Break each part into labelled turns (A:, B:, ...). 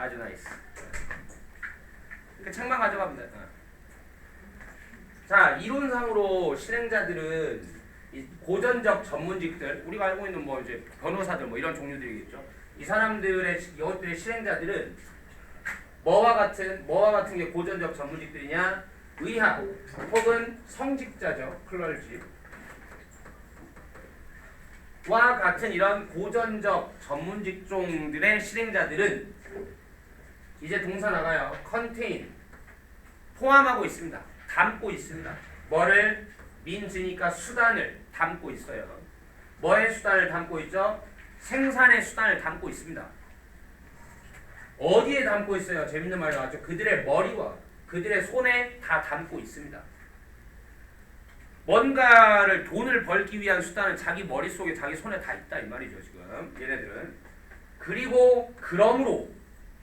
A: 아주 나이스. 그 책만 가져가면 돼. 자, 이론상으로 실행자들은 이 고전적 전문직들, 우리가 알고 있는 뭐 이제 변호사들 뭐 이런 종류들이겠죠. 이 사람들의 이것들의 실행자들은 뭐와 같은 게 고전적 전문직들이냐? 의학 혹은 성직자죠. 클럴지. 와 같은 이런 고전적 전문 직종들의 실행자들은 이제 동사 나가요. contain 포함하고 있습니다. 담고 있습니다. 뭐를 means니까 수단을 담고 있어요. 뭐의 수단을 담고 있죠? 생산의 수단을 담고 있습니다. 어디에 담고 있어요? 재밌는 말 나왔죠. 그들의 머리와 그들의 손에 다 담고 있습니다. 뭔가를 돈을 벌기 위한 수단은 자기 머릿속에 자기 손에 다 있다 이 말이죠. 지금 얘네들은. 그리고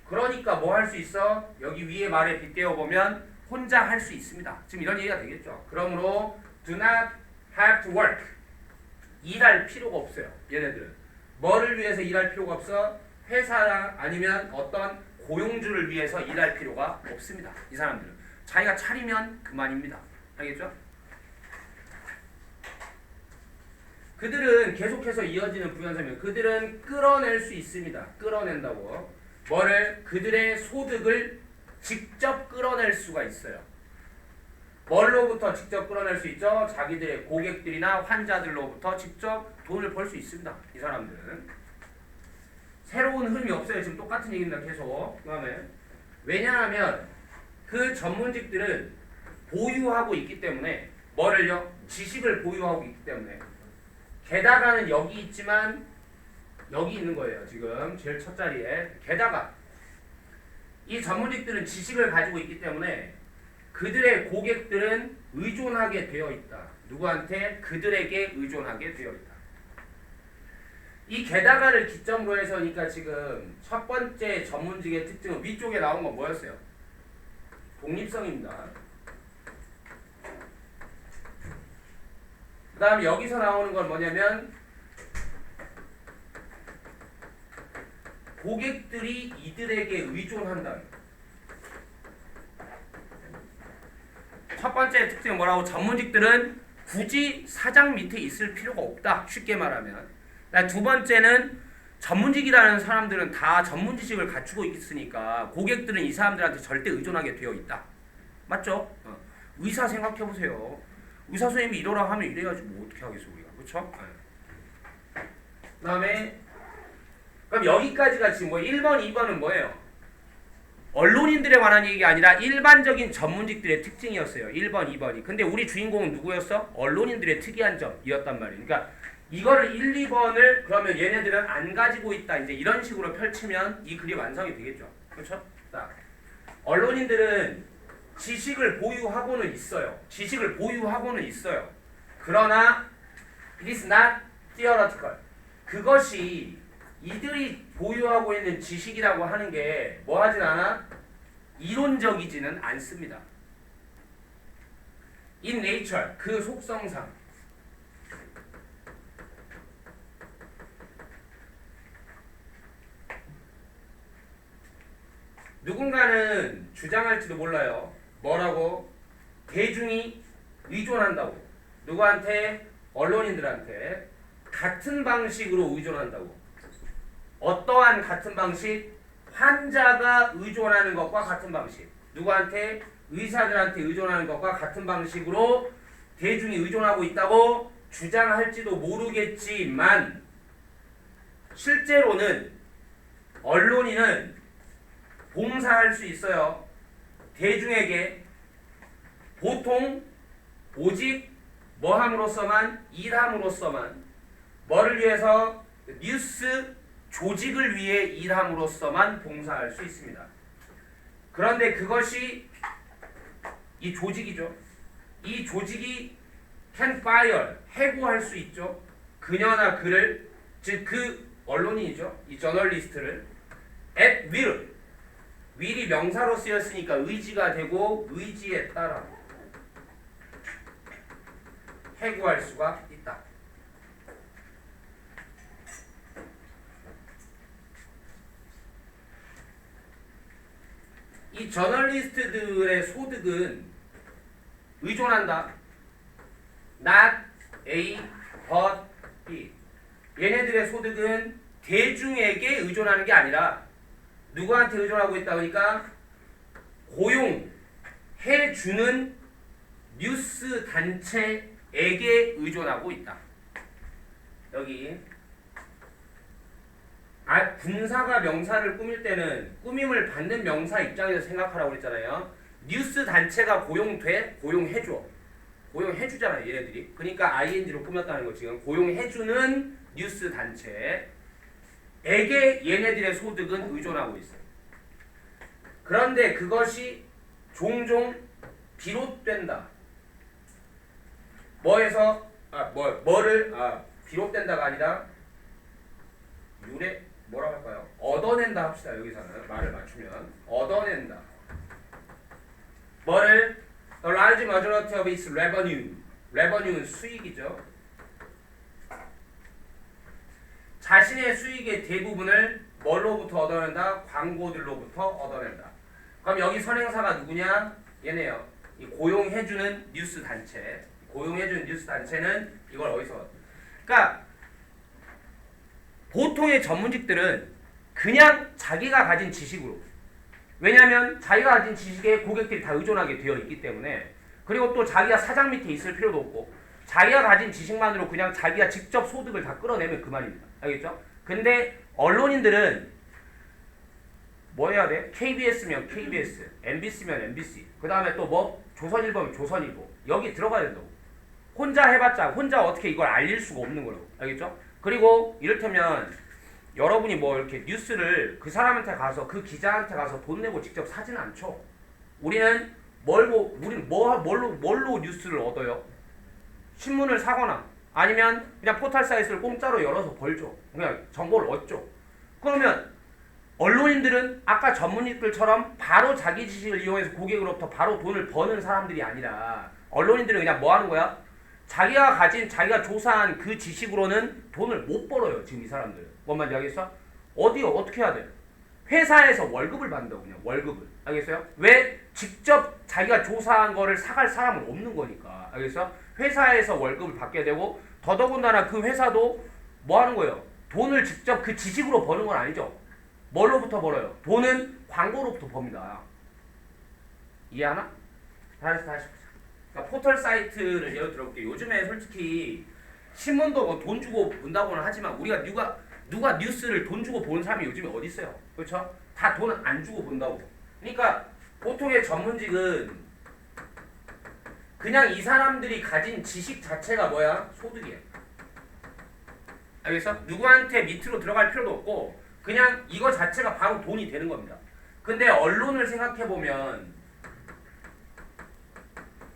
A: 그러니까 뭐 할 수 있어? 여기 위에 말에 빗대어 보면 혼자 할 수 있습니다. 지금 이런 얘기가 되겠죠. 그러므로 do not have to work. 일할 필요가 없어요. 얘네들은. 뭐를 위해서 일할 필요가 없어? 회사나 아니면 어떤 고용주를 위해서 일할 필요가 없습니다. 이 사람들은. 자기가 차리면 그만입니다. 알겠죠? 그들은 계속해서 이어지는 부연설명. 그들은 끌어낼 수 있습니다. 끌어낸다고. 뭐를? 그들의 소득을 직접 끌어낼 수가 있어요. 뭘로부터 직접 끌어낼 수 있죠? 자기들의 고객들이나 환자들로부터 직접 돈을 벌 수 있습니다. 이 사람들은. 새로운 흐름이 없어요. 지금 똑같은 얘기입니다. 계속. 그 다음에 왜냐하면 그 전문직들은 보유하고 있기 때문에 뭐를요? 지식을 보유하고 있기 때문에 게다가는 여기 있지만 여기 있는 거예요. 지금 제일 첫 자리에. 게다가 이 전문직들은 지식을 가지고 있기 때문에 그들의 고객들은 의존하게 되어 있다. 누구한테? 그들에게 의존하게 되어 있다. 이 게다가를 기점으로 해서니까 지금 첫 번째 전문직의 특징은 위쪽에 나온 건 뭐였어요? 독립성입니다. 그 다음 여기서 나오는 건 뭐냐면 고객들이 이들에게 의존한다. 첫 번째 특징은 뭐라고? 전문직들은 굳이 사장 밑에 있을 필요가 없다. 쉽게 말하면. 두 번째는 전문직이라는 사람들은 다 전문 지식을 갖추고 있으니까 고객들은 이 사람들한테 절대 의존하게 되어 있다. 맞죠? 의사 생각해보세요. 의사 선생님이 이러라 하면 이래야지 뭐 어떻게 하겠어 우리가. 그렇죠? 그 다음에 그럼 여기까지가 지금 뭐 1번, 2번은 뭐예요? 언론인들에 관한 얘기가 아니라 일반적인 전문직들의 특징이었어요. 1번, 2번이. 근데 우리 주인공은 누구였어? 언론인들의 특이한 점이었단 말이에요. 그러니까 이거를 1, 2번을 그러면 얘네들은 안 가지고 있다. 이제 이런 식으로 펼치면 이 글이 완성이 되겠죠. 그렇죠? 자, 언론인들은 지식을 보유하고는 있어요. 지식을 보유하고는 있어요. 그러나 it is not theoretical. 그것이 이들이 보유하고 있는 지식이라고 하는 게 뭐 하진 않아? 이론적이지는 않습니다. in nature, 그 속성상. 누군가는 주장할지도 몰라요. 뭐라고? 대중이 의존한다고. 누구한테? 언론인들한테. 같은 방식으로 의존한다고. 어떠한 같은 방식? 환자가 의존하는 것과 같은 방식. 누구한테? 의사들한테 의존하는 것과 같은 방식으로 대중이 의존하고 있다고 주장할지도 모르겠지만 실제로는 언론인은 봉사할 수 있어요. 대중에게 보통 오직 뭐함으로써만? 일함으로써만. 뭐를 위해서? 뉴스 조직을 위해 일함으로써만 봉사할 수 있습니다. 그런데 그것이 이 조직이죠. 이 조직이 can fire, 해고할 수 있죠. 그녀나 그를, 즉 그 언론인이죠. 이 저널리스트를 at will, will이 명사로 쓰였으니까 의지가 되고 의지에 따라 해고할 수가 있다. 이 저널리스트들의 소득은 의존한다. Not A, but B. 얘네들의 소득은 대중에게 의존하는 게 아니라 누구한테 의존하고 있다 보니까 고용해주는 뉴스 단체에게 의존하고 있다. 여기 군사가 명사를 꾸밀 때는 꾸밈을 받는 명사 입장에서 생각하라고 그랬잖아요. 뉴스 단체가 고용해줘. 고용해주잖아요, 얘네들이. 그러니까 ing로 꾸몄다는 거 지금. 고용해주는 뉴스 단체에게 얘네들의 소득은 의존하고 있어요. 그런데 그것이 종종 비롯된다. 비롯된다가 아니라 뭐라고 할까요? 얻어낸다 합시다. 여기서는 말을 맞추면 얻어낸다. 뭐를? The large majority of its revenue. revenue는 수익이죠. 자신의 수익의 대부분을 뭘로부터 얻어낸다? 광고들로부터 얻어낸다. 그럼 여기 선행사가 누구냐? 얘네요. 이 고용해주는 뉴스 단체. 고용해주는 뉴스 단체는 이걸 어디서? 그러니까 보통의 전문직들은 그냥 자기가 가진 지식으로, 왜냐하면 자기가 가진 지식에 고객들이 다 의존하게 되어 있기 때문에, 그리고 또 자기가 사장 밑에 있을 필요도 없고 자기가 가진 지식만으로 그냥 자기가 직접 소득을 다 끌어내면 그만입니다. 알겠죠? 근데 언론인들은 뭐 해야 돼? KBS면 KBS, MBC면 MBC, 그 다음에 또 뭐? 조선일보면 조선일보, 여기 들어가야 된다고. 혼자 해봤자 혼자 어떻게 이걸 알릴 수가 없는 거라고. 알겠죠? 그리고 이를테면 여러분이 뭐 이렇게 뉴스를 그 사람한테 가서 그 기자한테 가서 돈 내고 직접 사지는 않죠. 우리는 뭘로 뉴스를 얻어요? 신문을 사거나 아니면 그냥 포털 사이트를 공짜로 열어서 벌죠. 그냥 정보를 얻죠. 그러면 언론인들은 아까 전문직들처럼 바로 자기 지식을 이용해서 고객으로부터 바로 돈을 버는 사람들이 아니라, 언론인들은 그냥 뭐 하는 거야? 자기가 조사한 그 지식으로는 돈을 못 벌어요. 지금 이 사람들은. 뭔 말인지 알겠어? 어떻게 해야 돼? 회사에서 월급을 받는다고. 그냥 월급을. 알겠어요? 왜? 직접 자기가 조사한 거를 사갈 사람은 없는 거니까. 알겠어? 회사에서 월급을 받게 되고, 더더군다나 그 회사도 뭐 하는 거예요? 돈을 직접 그 지식으로 버는 건 아니죠. 뭘로부터 벌어요? 돈은 광고로부터 법니다. 이해하나? 다시 보자. 그러니까 포털 사이트를 예로 들어볼게요. 요즘에 솔직히 신문도 뭐 돈 주고 본다고는 하지만 우리가 누가 뉴스를 돈 주고 보는 사람이 요즘에 어디 있어요? 그렇죠? 다 돈 안 주고 본다고. 그러니까 보통의 전문직은 그냥 이 사람들이 가진 지식 자체가 뭐야? 소득이야. 알겠어? 누구한테 밑으로 들어갈 필요도 없고 그냥 이거 자체가 바로 돈이 되는 겁니다. 근데 언론을 생각해보면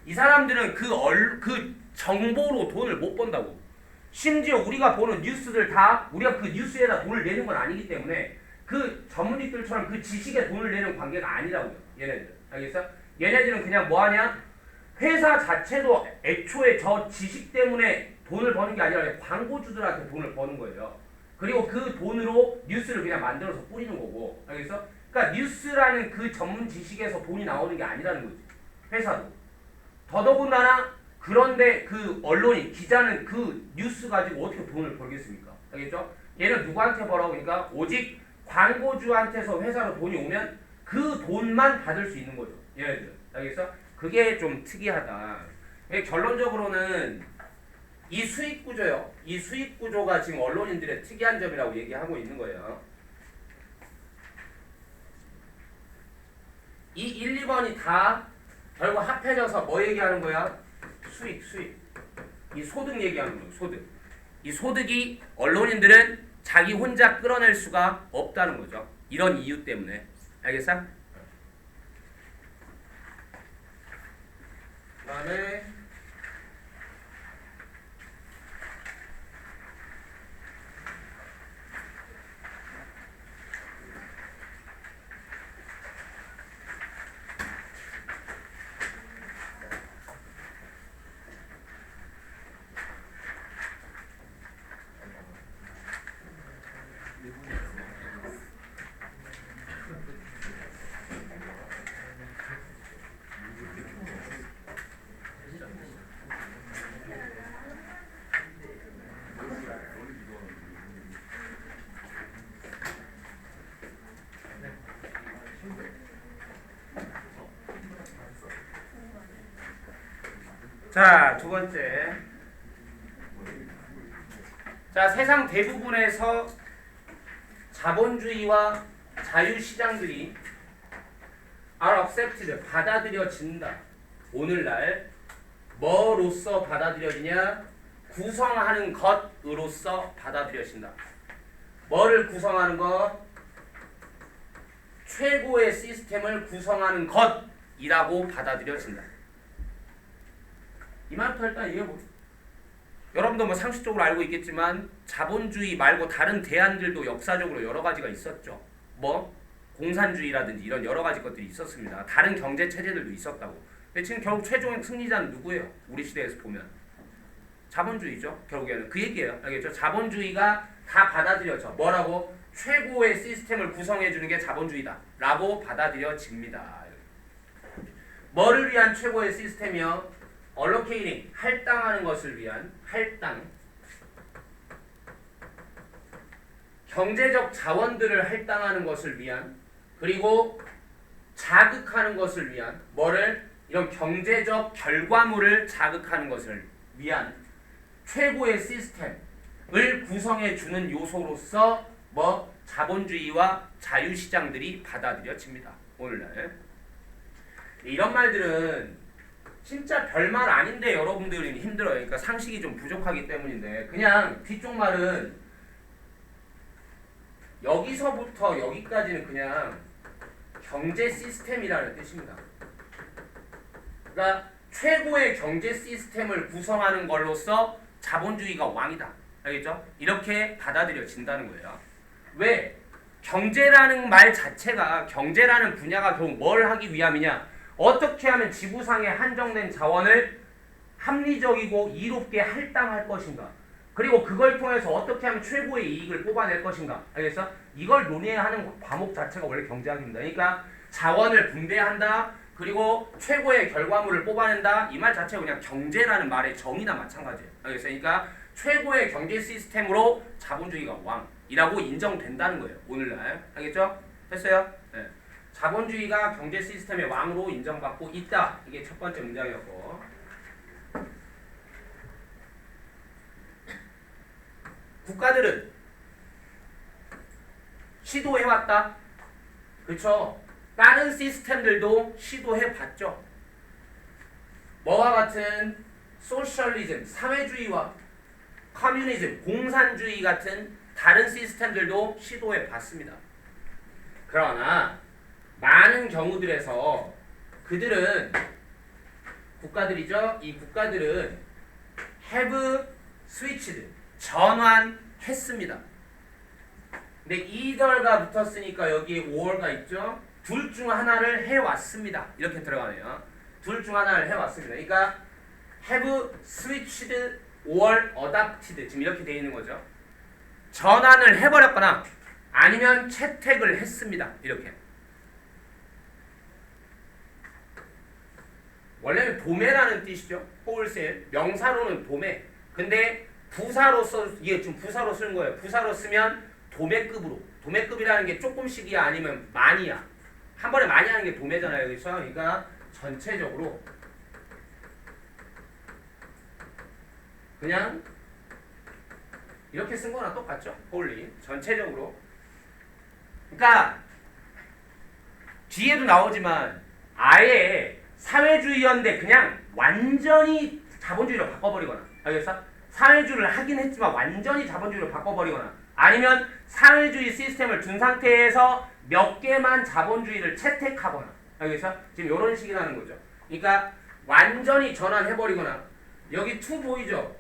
A: 이 사람들은 그 정보로 돈을 못 번다고. 심지어 우리가 보는 뉴스들 다 우리가 그 뉴스에다 돈을 내는 건 아니기 때문에 그 전문직들처럼 그 지식에 돈을 내는 관계가 아니라고요. 얘네들. 알겠어? 얘네들은 그냥 뭐 하냐? 회사 자체도 애초에 저 지식 때문에 돈을 버는 게 아니라 광고주들한테 돈을 버는 거예요. 그리고 그 돈으로 뉴스를 그냥 만들어서 뿌리는 거고. 알겠어? 그러니까 뉴스라는 그 전문 지식에서 돈이 나오는 게 아니라는 거지. 회사도. 더더군다나 그런데 그 언론이 기자는 그 뉴스 가지고 어떻게 돈을 벌겠습니까? 알겠죠? 얘는 누구한테 벌어? 그러니까 오직 광고주한테서 회사로 돈이 오면 그 돈만 받을 수 있는 거죠. 얘네들. 알겠어? 그게 좀 특이하다. 결론적으로는 이 수익 구조요. 이 수익 구조가 지금 언론인들의 특이한 점이라고 얘기하고 있는 거예요. 이 1, 2번이 다 결국 합해져서 뭐 얘기하는 거야? 수익. 이 소득 얘기하는 거야. 소득. 이 소득이 언론인들은 자기 혼자 끌어낼 수가 없다는 거죠. 이런 이유 때문에. 알겠어? 그 다음에 자, 두 번째. 자, 세상 대부분에서 자본주의와 자유시장들이 are accepted, 받아들여진다. 오늘날 뭐로서 받아들여지냐? 구성하는 것으로서 받아들여진다. 뭐를 구성하는 것? 최고의 시스템을 구성하는 것이라고 받아들여진다. 이 말부터 일단 이해해보세요. 여러분도 뭐 상식적으로 알고 있겠지만 자본주의 말고 다른 대안들도 역사적으로 여러 가지가 있었죠. 뭐 공산주의라든지 이런 여러 가지 것들이 있었습니다. 다른 경제 체제들도 있었다고. 근데 지금 결국 최종의 승리자는 누구예요? 우리 시대에서 보면 자본주의죠. 결국에는 그 얘기예요. 알겠죠? 자본주의가 다 받아들여져. 뭐라고? 최고의 시스템을 구성해주는 게 자본주의다 라고 받아들여집니다. 뭐를 위한 최고의 시스템이요? allocating, 할당하는 것을 위한 할당, 경제적 자원들을 할당하는 것을 위한, 그리고 자극하는 것을 위한, 뭐를? 이런 경제적 결과물을 자극하는 것을 위한 최고의 시스템을 구성해주는 요소로서 뭐 자본주의와 자유시장들이 받아들여집니다. 오늘날 이런 말들은 진짜 별말 아닌데 여러분들이 힘들어요. 그러니까 상식이 좀 부족하기 때문인데 그냥 뒤쪽 말은 여기서부터 여기까지는 그냥 경제 시스템이라는 뜻입니다. 그러니까 최고의 경제 시스템을 구성하는 걸로써 자본주의가 왕이다. 알겠죠? 이렇게 받아들여진다는 거예요. 왜? 경제라는 말 자체가, 경제라는 분야가 결국 뭘 하기 위함이냐? 어떻게 하면 지구상의 한정된 자원을 합리적이고 이롭게 할당할 것인가? 그리고 그걸 통해서 어떻게 하면 최고의 이익을 뽑아낼 것인가? 알겠어? 이걸 논의하는 과목 자체가 원래 경제학입니다. 그러니까 자원을 분배한다. 그리고 최고의 결과물을 뽑아낸다. 이 말 자체가 그냥 경제라는 말의 정의나 마찬가지예요. 알겠어? 그러니까 최고의 경제 시스템으로 자본주의가 왕이라고 인정된다는 거예요. 오늘날. 알겠죠? 됐어요? 네. 자본주의가 경제 시스템의 왕으로 인정받고 있다. 이게 첫 번째 문장이었고. 국가들은 시도해왔다. 그렇죠? 다른 시스템들도 시도해봤죠. 뭐와 같은 소셜리즘, 사회주의와 커뮤니즘, 공산주의 같은 다른 시스템들도 시도해봤습니다. 그러나 많은 경우들에서 그들은 국가들이죠. 이 국가들은 have switched, 전환했습니다. 근데 either가 붙었으니까 여기에 or가 있죠. 둘 중 하나를 해왔습니다. 이렇게 들어가네요. 둘 중 하나를 해왔습니다. 그러니까 have switched or adopted 지금 이렇게 되어 있는 거죠. 전환을 해버렸거나 아니면 채택을 했습니다. 이렇게. 원래는 도매라는 뜻이죠. 홀세일. 명사로는 도매. 근데 부사로서 이게 좀 부사로 쓰는 거예요. 부사로 쓰면 도매급으로. 도매급이라는 게 조금씩이야 아니면 많이야. 한 번에 많이 하는 게 도매잖아요. 그렇죠? 그러니까 전체적으로 그냥 이렇게 쓴 거랑 똑같죠. 홀리. 전체적으로. 그러니까 뒤에도 나오지만 아예 사회주의였는데 그냥 완전히 자본주의로 바꿔버리거나, 알겠어? 사회주의를 하긴 했지만 완전히 자본주의로 바꿔버리거나 아니면 사회주의 시스템을 둔 상태에서 몇 개만 자본주의를 채택하거나, 알겠어? 지금 이런 식이라는 거죠. 그러니까 완전히 전환해버리거나. 여기 투 보이죠?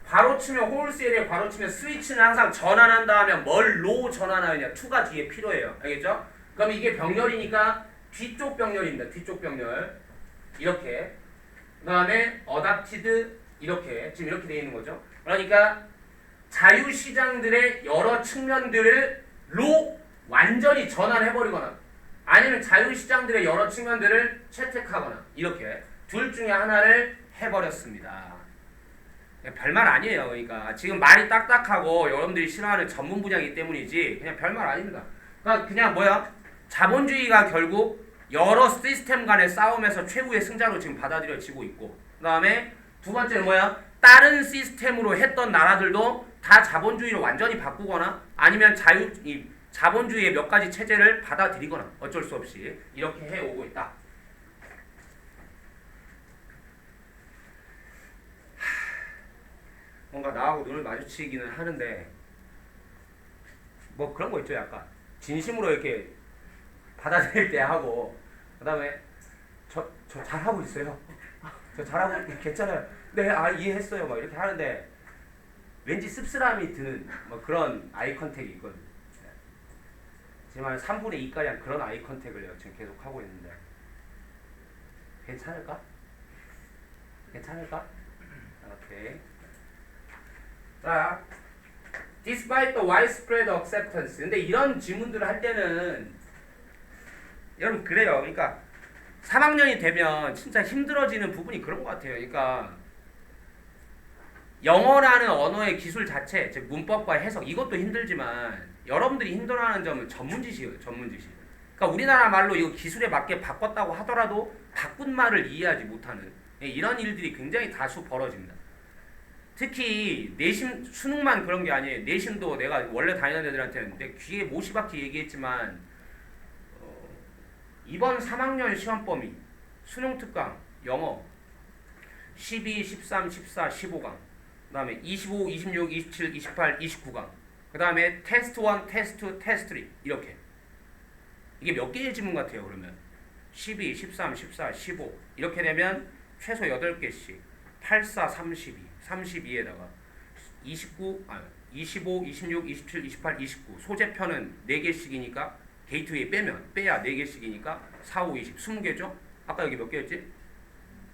A: 괄호 치면 홀세일에 괄호 치면 스위치는 항상 전환한다 하면 뭘로 전환하느냐. 투가 뒤에 필요해요. 알겠죠? 그럼 이게 병렬이니까 뒤쪽 병렬입니다. 뒤쪽 병렬. 이렇게. 그 다음에 adopted 이렇게. 지금 이렇게 되어 있는 거죠. 그러니까 자유시장들의 여러 측면들로 완전히 전환해버리거나 아니면 자유시장들의 여러 측면들을 채택하거나 이렇게 둘 중에 하나를 해버렸습니다. 별말 아니에요. 그러니까 지금 말이 딱딱하고 여러분들이 싫어하는 전문 분야이기 때문이지 그냥 별말 아닙니다. 그러니까 그냥 뭐야? 자본주의가 결국 여러 시스템 간의 싸움에서 최후의 승자로 지금 받아들여지고 있고, 그 다음에 두 번째는 뭐야? 다른 시스템으로 했던 나라들도 다 자본주의로 완전히 바꾸거나 아니면 자본주의의 몇 가지 체제를 받아들이거나 어쩔 수 없이 이렇게 해오고 있다. 뭔가 나하고 눈을 마주치기는 하는데 뭐 그런 거 있죠. 약간 진심으로 이렇게 받아들일 때 하고 그 다음에 저 잘하고 있어요. 저 잘하고 괜찮아요. 네, 이해했어요. 막 이렇게 하는데 왠지 씁쓸함이 드는 뭐 그런 아이 컨택이 있거든요. 하지만 3분의 2가량 그런 아이 컨택을 지금 계속 하고 있는데 괜찮을까? 괜찮을까? 오케이. 자, despite the widespread acceptance. 근데 이런 질문들을 할 때는 여러분 그래요. 그러니까 3학년이 되면 진짜 힘들어지는 부분이 그런 것 같아요. 그러니까 영어라는 언어의 기술 자체, 즉 문법과 해석 이것도 힘들지만 여러분들이 힘들어하는 점은 전문지식이에요. 전문지식. 그러니까 우리나라 말로 이거 기술에 맞게 바꿨다고 하더라도 바꾼 말을 이해하지 못하는 이런 일들이 굉장히 다수 벌어집니다. 특히 내신 수능만 그런 게 아니에요. 내신도 내가 원래 다니는 애들한테는 내 귀에 못이 박히 얘기했지만 이번 3학년 시험 범위 수능 특강 영어 12, 13, 14, 15강 그 다음에 25, 26, 27, 28, 29강 그 다음에 테스트 1, 테스트 2, 테스트 3 이렇게 이게 몇 개의 지문 같아요. 그러면 12, 13, 14, 15 이렇게 되면 최소 8개씩 8, 4, 32 32에다가 25, 26, 27, 28, 29 소재편은 4개씩이니까 게이트웨이 빼야 4개씩이니까 4, 5, 20 20개죠? 아까 여기 몇 개였지?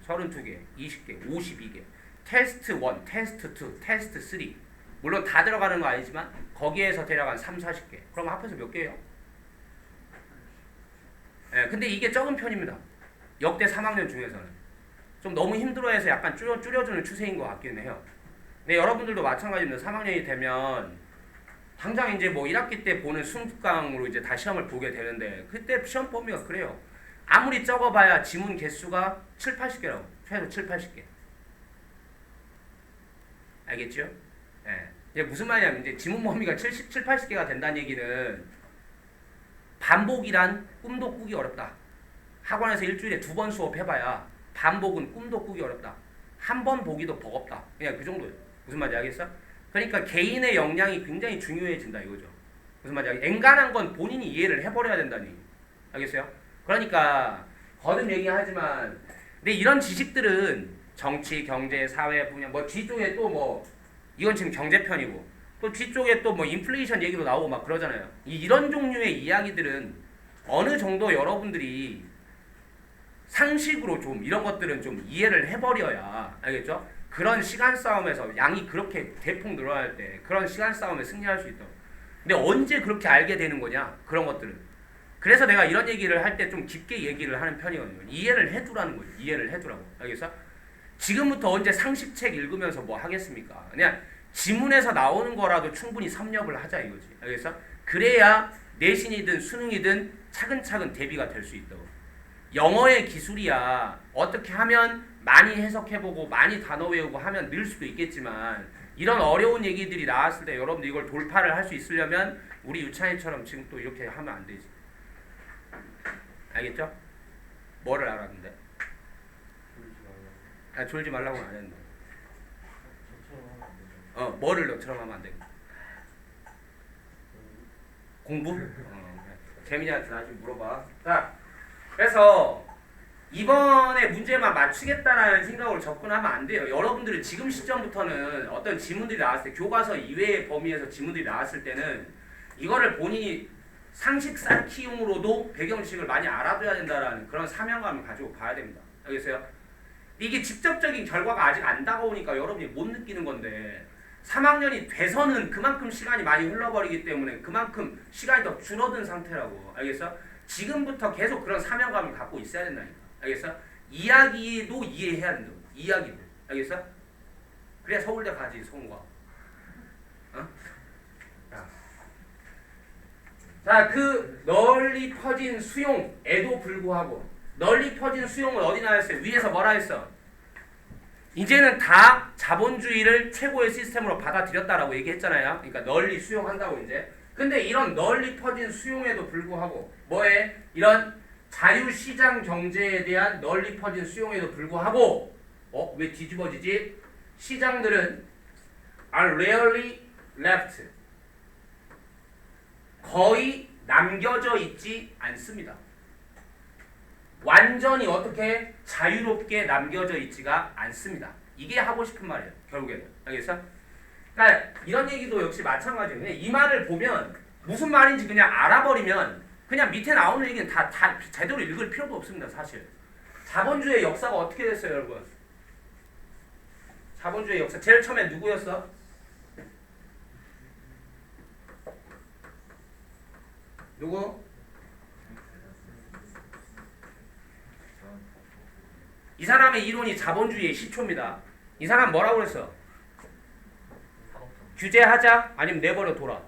A: 32개, 20개, 52개 테스트 1, 테스트 2, 테스트 3 물론 다 들어가는 거 아니지만 거기에서 대략 한 3, 40개 그럼 합해서 몇 개예요? 근데 이게 적은 편입니다. 역대 3학년 중에서는 좀 너무 힘들어해서 약간 줄여주는 추세인 것 같기는 해요. 근데 여러분들도 마찬가지입니다. 3학년이 되면 당장 이제 뭐 1학기 때 보는 수능특강으로 이제 다 시험을 보게 되는데 그때 시험 범위가 그래요. 아무리 적어봐야 지문 개수가 7, 80개라고. 최소 7, 80개. 알겠죠? 이제 무슨 말이냐면 이제 지문 범위가 7, 80개가 된다는 얘기는 반복이란 꿈도 꾸기 어렵다. 학원에서 일주일에 2번 수업해봐야 반복은 꿈도 꾸기 어렵다. 한 번 보기도 버겁다. 그냥 그 정도예요. 무슨 말인지 알겠어? 그러니까 개인의 역량이 굉장히 중요해진다 이거죠. 무슨 말인지 알겠어? 엔간한 건 본인이 이해를 해버려야 된다니. 알겠어요? 그러니까 거듭 얘기하지만 근데 이런 지식들은 정치, 경제, 사회 분야 뭐 뒤쪽에 또 뭐 이건 지금 경제편이고 또 뒤쪽에 또 뭐 인플레이션 얘기도 나오고 막 그러잖아요. 이런 종류의 이야기들은 어느 정도 여러분들이 상식으로 좀 이런 것들은 좀 이해를 해버려야 알겠죠? 그런 시간 싸움에서 양이 그렇게 대폭 늘어날 때 그런 시간 싸움에 승리할 수 있다. 근데 언제 그렇게 알게 되는 거냐? 그런 것들은. 그래서 내가 이런 얘기를 할 때 좀 깊게 얘기를 하는 편이거든요. 이해를 해두라는 거죠. 이해를 해두라고. 알겠어? 지금부터 언제 상식책 읽으면서 뭐 하겠습니까? 그냥 지문에서 나오는 거라도 충분히 섭렵을 하자 이거지. 알겠어? 그래야 내신이든 수능이든 차근차근 대비가 될 수 있다고. 영어의 기술이야. 어떻게 하면 많이 해석해보고 많이 단어 외우고 하면 늘 수도 있겠지만 이런 어려운 얘기들이 나왔을 때 여러분들 이걸 돌파를 할 수 있으려면 우리 유찬이처럼 지금 또 이렇게 하면 안 되지. 알겠죠? 뭐를 알았는데? 졸지 말라고는 안 했는데. 뭐를 너처럼 하면 안 되고. 공부? 재민이한테 나중에 물어봐. 자, 그래서 이번에 문제만 맞추겠다라는 생각으로 접근하면 안 돼요. 여러분들은 지금 시점부터는 어떤 지문들이 나왔을 때 교과서 이외의 범위에서 지문들이 나왔을 때는 이거를 본인이 상식 쌓기용으로도 배경식을 많이 알아둬야 된다라는 그런 사명감을 가지고 봐야 됩니다. 알겠어요? 이게 직접적인 결과가 아직 안 다가오니까 여러분이 못 느끼는 건데 3학년이 돼서는 그만큼 시간이 많이 흘러버리기 때문에 그만큼 시간이 더 줄어든 상태라고. 알겠어? 지금부터 계속 그런 사명감을 갖고 있어야 된다니까. 알겠어? 이야기도 이해해야 된다. 이야기도. 알겠어? 그래야 서울대 가지, 송과. 자, 그 널리 퍼진 수용에도 불구하고 널리 퍼진 수용은 어디 나왔어요? 위에서 뭐라 했어? 이제는 다 자본주의를 최고의 시스템으로 받아들였다라고 얘기했잖아요. 그러니까 널리 수용한다고 이제. 근데 이런 널리 퍼진 수용에도 불구하고 뭐에? 이런 자유시장 경제에 대한 널리 퍼진 수용에도 불구하고 왜 뒤집어지지? 시장들은 are rarely left. 거의 남겨져 있지 않습니다. 완전히 어떻게 자유롭게 남겨져 있지가 않습니다. 이게 하고 싶은 말이에요. 결국에는. 알겠어? 그러니까 이런 얘기도 역시 마찬가지예요. 이 말을 보면 무슨 말인지 그냥 알아버리면 그냥 밑에 나오는 얘기는 다 제대로 읽을 필요도 없습니다. 사실. 자본주의 역사가 어떻게 됐어요, 여러분? 자본주의 역사 제일 처음에 누구였어? 누구? 이 사람의 이론이 자본주의의 시초입니다. 이 사람 뭐라고 그랬어? 규제하자 아니면 내버려 둬라.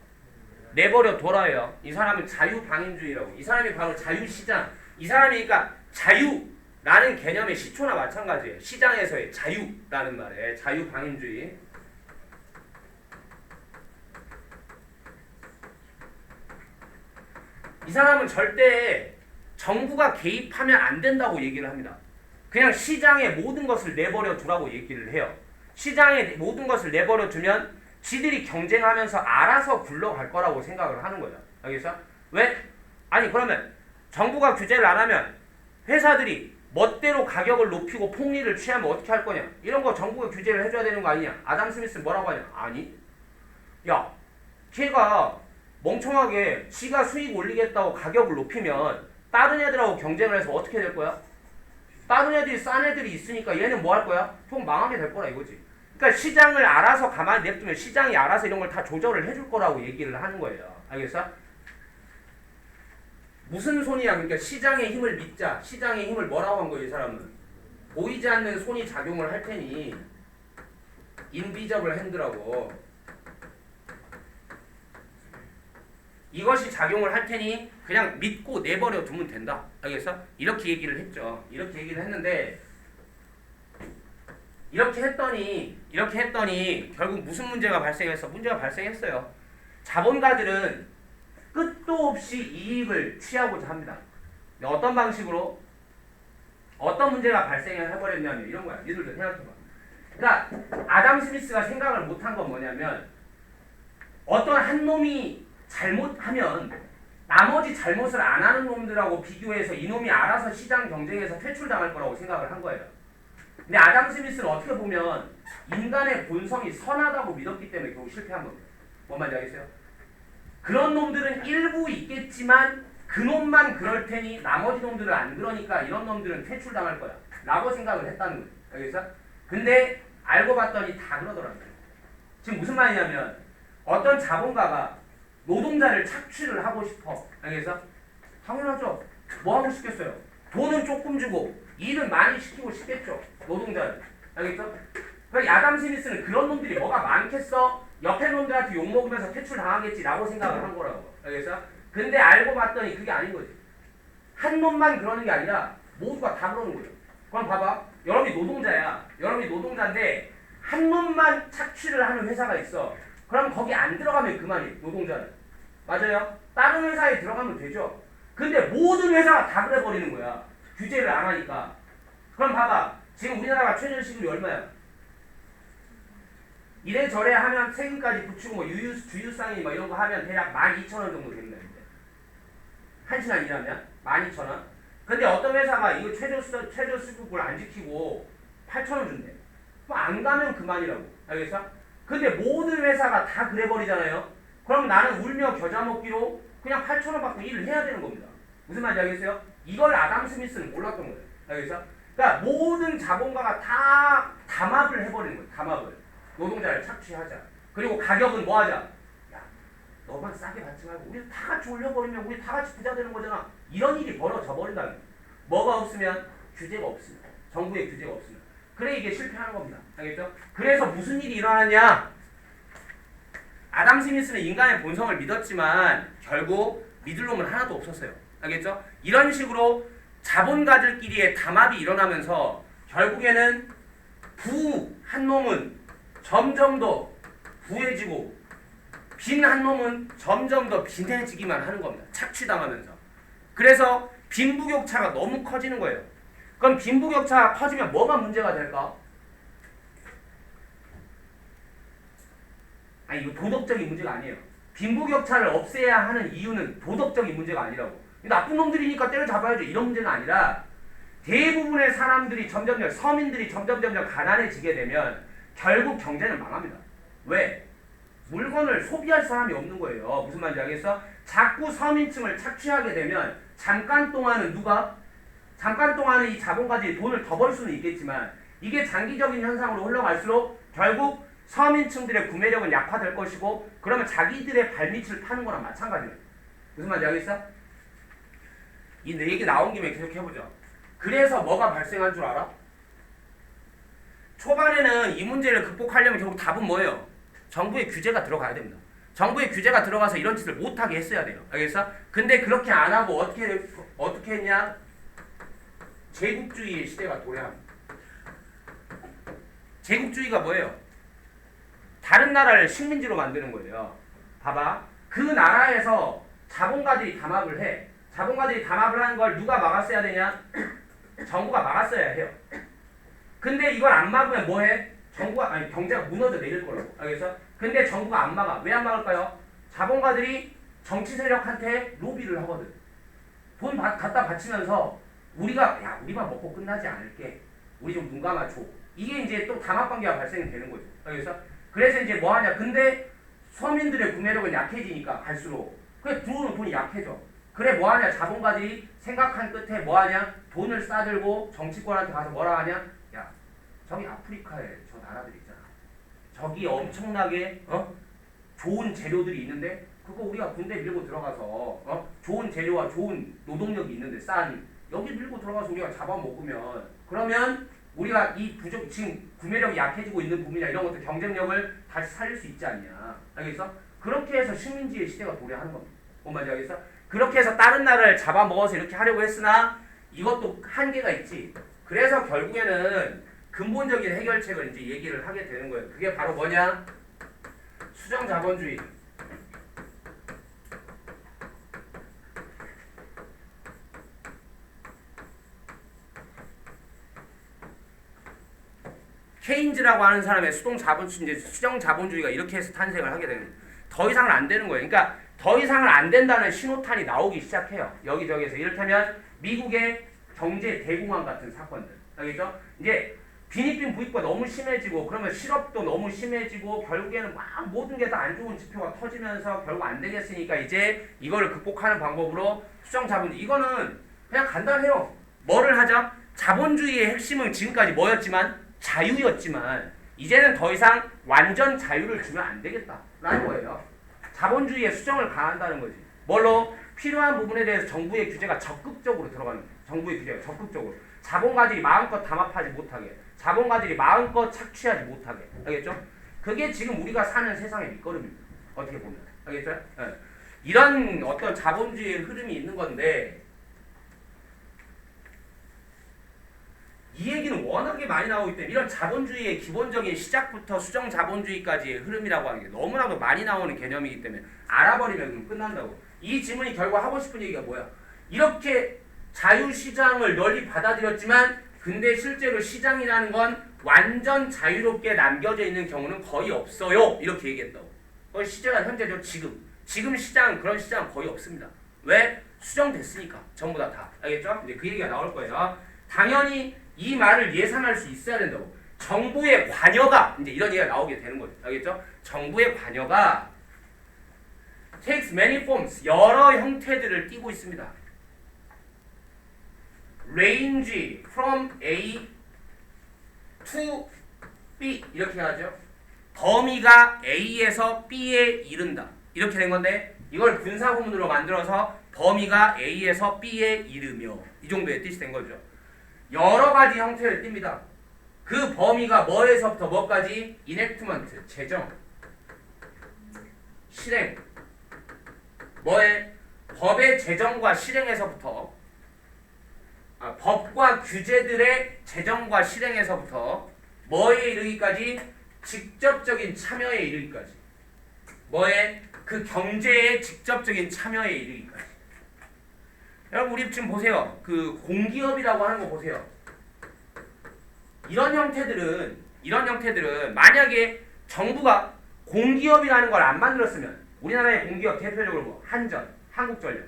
A: 내버려 둬라예요. 이 사람은 자유방임주의라고. 이 사람이 바로 자유시장. 이 사람이 그러니까 자유라는 개념의 시초나 마찬가지예요. 시장에서의 자유라는 말에 자유방임주의. 이 사람은 절대 정부가 개입하면 안 된다고 얘기를 합니다. 그냥 시장의 모든 것을 내버려 두라고 얘기를 해요. 시장의 모든 것을 내버려 두면 지들이 경쟁하면서 알아서 굴러갈 거라고 생각을 하는 거예요. 알겠어? 왜? 아니 그러면 정부가 규제를 안 하면 회사들이 멋대로 가격을 높이고 폭리를 취하면 어떻게 할 거냐? 이런 거 정부가 규제를 해줘야 되는 거 아니냐? 아담 스미스 뭐라고 하냐? 아니. 야, 걔가 멍청하게 지가 수익 올리겠다고 가격을 높이면 다른 애들하고 경쟁을 해서 어떻게 될 거야? 다른 애들이 싼 애들이 있으니까 얘는 뭐 할 거야? 좀 망하게 될 거라 이거지. 그러니까 시장을 알아서 가만히 냅두면 시장이 알아서 이런 걸 다 조절을 해줄 거라고 얘기를 하는 거예요. 알겠어? 무슨 손이야? 그러니까 시장의 힘을 믿자. 시장의 힘을 뭐라고 한 거예요, 이 사람은? 보이지 않는 손이 작용을 할 테니 인비저블 핸드라고. 이것이 작용을 할 테니 그냥 믿고 내버려 두면 된다. 알겠어? 이렇게 얘기를 했죠. 이렇게 얘기를 했는데 이렇게 했더니 결국 무슨 문제가 발생했어? 문제가 발생했어요. 자본가들은 끝도 없이 이익을 취하고자 합니다. 어떤 방식으로? 어떤 문제가 발생을 해버렸냐면 이런 거야. 니들도 생각해봐. 그러니까 아담 스미스가 생각을 못한 건 뭐냐면 어떤 한 놈이 잘못하면 나머지 잘못을 안 하는 놈들하고 비교해서 이놈이 알아서 시장 경쟁에서 퇴출당할 거라고 생각을 한 거예요. 근데 아담 스미스는 어떻게 보면 인간의 본성이 선하다고 믿었기 때문에 결국 실패한 겁니다. 뭔 말인지 알겠어요? 그런 놈들은 일부 있겠지만 그 놈만 그럴 테니 나머지 놈들은 안 그러니까 이런 놈들은 퇴출당할 거야 라고 생각을 했다는 거예요. 알겠어? 근데 알고 봤더니 다 그러더라고요. 지금 무슨 말이냐면 어떤 자본가가 노동자를 착취를 하고 싶어. 알겠어? 당연하죠. 뭐 하고 싶겠어요? 돈은 조금 주고 일은 많이 시키고 싶겠죠. 노동자를. 알겠어? 그러니까 아담 스미스는 그런 놈들이 뭐가 많겠어? 옆에 놈들한테 욕먹으면서 퇴출당하겠지라고 생각을 한 거라고. 알겠어? 근데 알고 봤더니 그게 아닌 거지. 한 놈만 그러는 게 아니라 모두가 다 그러는 거예요. 그럼 봐봐. 여러분이 노동자야. 여러분이 노동자인데 한 놈만 착취를 하는 회사가 있어. 그럼 거기 안 들어가면 그만이에요. 노동자는. 맞아요? 다른 회사에 들어가면 되죠. 근데 모든 회사가 다 그래버리는 거야. 규제를 안 하니까. 그럼 봐봐. 지금 우리나라가 최저시급이 얼마야? 이래저래 하면 세금까지 붙이고 뭐 주유상이 뭐 이런 거 하면 대략 12,000원 정도 됩니다. 한 시간 일하면 12,000원. 근데 어떤 회사가 이거 최저시급을 안 지키고 8,000원 준대. 뭐 안 가면 그만이라고. 알겠어? 근데 모든 회사가 다 그래버리잖아요. 그럼 나는 울며 겨자 먹기로 그냥 8,000원 받고 일을 해야 되는 겁니다. 무슨 말인지 알겠어요? 이걸 아담 스미스는 몰랐던 거예요. 알겠어? 그러니까 모든 자본가가 다 담합을 해버리는 거예요. 담합을. 노동자를 착취하자. 그리고 가격은 뭐 하자? 야, 너만 싸게 받지 말고 우리 다 같이 올려버리면 우리 다 같이 부자 되는 거잖아. 이런 일이 벌어져 버린다는 거예요. 뭐가 없으면? 규제가 없으면. 정부의 규제가 없으면. 그래 이게 실패하는 겁니다. 알겠죠? 그래서 무슨 일이 일어나냐? 아담 스미스는 인간의 본성을 믿었지만 결국 믿을 놈은 하나도 없었어요. 알겠죠? 이런 식으로 자본가들끼리의 담합이 일어나면서 결국에는 부 한 놈은 점점 더 부해지고 빈 한 놈은 점점 더 빈해지기만 하는 겁니다. 착취당하면서. 그래서 빈부격차가 너무 커지는 거예요. 그럼 빈부격차가 커지면 뭐가 문제가 될까? 아니 이거 도덕적인 문제가 아니에요. 빈부격차를 없애야 하는 이유는 도덕적인 문제가 아니라고. 나쁜 놈들이니까 때려잡아야죠. 이런 문제는 아니라 대부분의 사람들이 점점점 서민들이 점점점 가난해지게 되면 결국 경제는 망합니다. 왜? 물건을 소비할 사람이 없는 거예요. 무슨 말인지 알겠어? 자꾸 서민층을 착취하게 되면 잠깐 동안은 이 자본가들이 돈을 더 벌 수는 있겠지만 이게 장기적인 현상으로 흘러갈수록 결국 서민층들의 구매력은 약화될 것이고 그러면 자기들의 발밑을 파는 거랑 마찬가지예요. 무슨 말인지 알겠어? 이 내 얘기 나온 김에 계속 해보죠. 그래서 뭐가 발생한 줄 알아? 초반에는 이 문제를 극복하려면 결국 답은 뭐예요? 정부의 규제가 들어가야 됩니다. 정부의 규제가 들어가서 이런 짓을 못하게 했어야 돼요. 알겠어? 근데 그렇게 안 하고 어떻게 했냐? 제국주의의 시대가 도래합니다. 제국주의가 뭐예요? 다른 나라를 식민지로 만드는 거예요. 봐봐. 그 나라에서 자본가들이 담합을 해. 자본가들이 담합을 한 걸 누가 막았어야 되냐? 정부가 막았어야 해요. 근데 이걸 안 막으면 뭐해? 경제가 무너져 내릴 거라고. 알겠어? 근데 정부가 안 막아. 왜 안 막을까요? 자본가들이 정치 세력한테 로비를 하거든. 돈 갖다 바치면서 우리만 먹고 끝나지 않을게. 우리 좀 눈 감아줘. 이게 이제 또 담합관계가 발생이 되는 거죠. 알겠어? 그래서 이제 뭐 하냐? 근데 서민들의 구매력은 약해지니까 갈수록 그래 들어오는 돈이 약해져. 그래 뭐 하냐? 자본가들이 생각한 끝에 뭐 하냐? 돈을 싸들고 정치권한테 가서 뭐라 하냐? 야, 저기 아프리카에 저 나라들 있잖아. 저기 엄청나게 좋은 재료들이 있는데 그거 우리가 군대 밀고 들어가서 좋은 재료와 좋은 노동력이 있는데 싼 여기 밀고 들어가서 우리가 잡아먹으면 그러면 우리가 이 지금 구매력이 약해지고 있는 부분이나 이런 것들 경쟁력을 다시 살릴 수 있지 않냐. 알겠어? 그렇게 해서 식민지의 시대가 도래하는 겁니다. 뭔 말인지 알겠어? 그렇게 해서 다른 나라를 잡아먹어서 이렇게 하려고 했으나 이것도 한계가 있지. 그래서 결국에는 근본적인 해결책을 이제 얘기를 하게 되는 거예요. 그게 바로 뭐냐? 수정자본주의. 케인즈라고 하는 사람의 수정자본주의가 이렇게 해서 탄생을 하게 되는 거예요. 더 이상은 안 되는 거예요. 그러니까 더 이상은 안 된다는 신호탄이 나오기 시작해요. 여기저기에서. 이를테면 미국의 경제 대공황 같은 사건들. 알겠죠? 이제 빈익빈 부익부가 너무 심해지고 그러면 실업도 너무 심해지고 결국에는 막 모든 게 다 안 좋은 지표가 터지면서 결국 안 되겠으니까 이제 이거를 극복하는 방법으로 수정자본주의. 이거는 그냥 간단해요. 뭐를 하자? 자본주의의 핵심은 지금까지 뭐였지만 자유였지만 이제는 더 이상 완전 자유를 주면 안 되겠다라는 거예요. 자본주의의 수정을 가한다는 거지. 뭘로? 필요한 부분에 대해서 정부의 규제가 적극적으로 들어가는 거예요. 정부의 규제가 적극적으로. 자본가들이 마음껏 담합하지 못하게. 자본가들이 마음껏 착취하지 못하게. 알겠죠? 그게 지금 우리가 사는 세상의 밑거름입니다. 어떻게 보면. 알겠죠? 네. 이런 어떤 자본주의의 흐름이 있는 건데 이 얘기는 워낙에 많이 나오기 때문에 이런 자본주의의 기본적인 시작부터 수정 자본주의까지의 흐름이라고 하는 게 너무나도 많이 나오는 개념이기 때문에 알아버리면 끝난다고. 이 질문이 결국 하고 싶은 얘기가 뭐야? 이렇게 자유시장을 널리 받아들였지만 근데 실제로 시장이라는 건 완전 자유롭게 남겨져 있는 경우는 거의 없어요. 이렇게 얘기했다고. 시제가 현재죠. 지금 시장 그런 시장은 거의 없습니다. 왜? 수정됐으니까. 전부 다. 알겠죠? 이제 그 얘기가 나올 거예요. 당연히 이 말을 예상할 수 있어야 된다고. 정부의 관여가 이제 이런 얘기가 나오게 되는 거죠. 알겠죠? 정부의 관여가 takes many forms 여러 형태들을 띠고 있습니다. range from A to B 이렇게 하죠. 범위가 A에서 B에 이른다. 이렇게 된 건데 이걸 분사구문으로 만들어서 범위가 A에서 B에 이르며 이 정도의 뜻이 된 거죠. 여러 가지 형태를 띱니다. 그 범위가 뭐에서부터 뭐까지? enactment, 제정, 실행. 뭐에? 법의 제정과 실행에서부터 법과 규제들의 제정과 실행에서부터 뭐에 이르기까지? 직접적인 참여에 이르기까지. 뭐에? 그 경제의 직접적인 참여에 이르기까지. 여러분 우리 지금 보세요. 그 공기업이라고 하는 거 보세요. 이런 형태들은 만약에 정부가 공기업이라는 걸 안 만들었으면 우리나라의 공기업 대표적으로 뭐 한전, 한국전력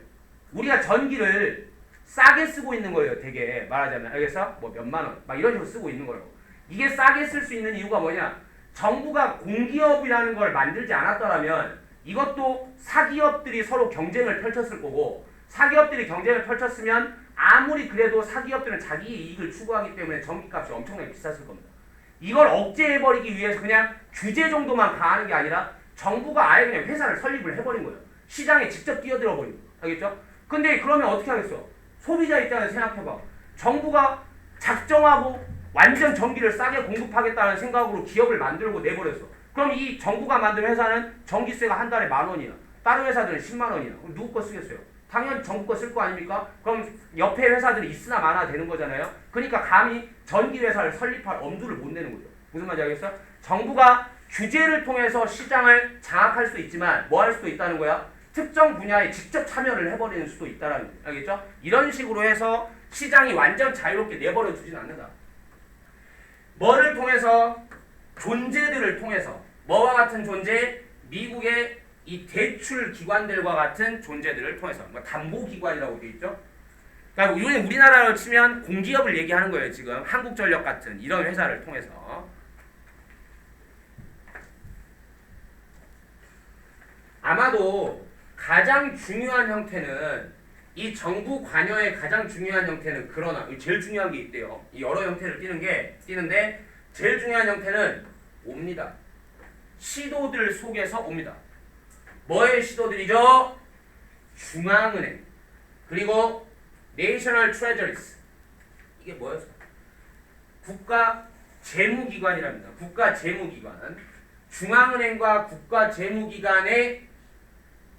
A: 우리가 전기를 싸게 쓰고 있는 거예요. 되게 말하자면 알겠어? 뭐 몇만 원 막 이런 식으로 쓰고 있는 거예요. 이게 싸게 쓸 수 있는 이유가 뭐냐? 정부가 공기업이라는 걸 만들지 않았더라면 이것도 사기업들이 서로 경쟁을 펼쳤을 거고 사기업들이 경쟁을 펼쳤으면 아무리 그래도 사기업들은 자기 이익을 추구하기 때문에 전기값이 엄청나게 비쌌을 겁니다. 이걸 억제해버리기 위해서 그냥 규제 정도만 가하는 게 아니라 정부가 아예 그냥 회사를 설립을 해버린 거예요. 시장에 직접 뛰어들어 버린 거예요. 알겠죠? 근데 그러면 어떻게 하겠어? 소비자 입장에서 생각해봐. 정부가 작정하고 완전 전기를 싸게 공급하겠다는 생각으로 기업을 만들고 내버렸어. 그럼 이 정부가 만든 회사는 전기세가 한 달에 10,000원이야. 다른 회사들은 100,000원이야. 그럼 누구 거 쓰겠어요? 당연히 정부 거 쓸 거 아닙니까? 그럼 옆에 회사들이 있으나 마나 되는 거잖아요. 그러니까 감히 전기 회사를 설립할 엄두를 못 내는 거죠. 무슨 말인지 알겠어? 정부가 규제를 통해서 시장을 장악할 수 있지만 뭐 할 수도 있다는 거야? 특정 분야에 직접 참여를 해버리는 수도 있다는 거예요. 알겠죠? 이런 식으로 해서 시장이 완전 자유롭게 내버려 두진 않는다. 뭐를 통해서? 존재들을 통해서. 뭐와 같은 존재? 미국의 이 대출 기관들과 같은 존재들을 통해서. 뭐 담보기관이라고 되어 있죠? 그러니까 우리나라로 치면 공기업을 얘기하는 거예요. 지금 한국전력 같은 이런 회사를 통해서. 아마도 가장 중요한 형태는 이 정부 관여의 가장 중요한 형태는 그러나 제일 중요한 게 있대요. 이 여러 형태를 띄는데 제일 중요한 형태는 옵니다. 시도들 속에서 옵니다. 뭐의 시도들이죠? 중앙은행 그리고 National Treasuries 이게 뭐였어? 국가 재무기관이랍니다. 국가 재무기관 중앙은행과 국가 재무기관의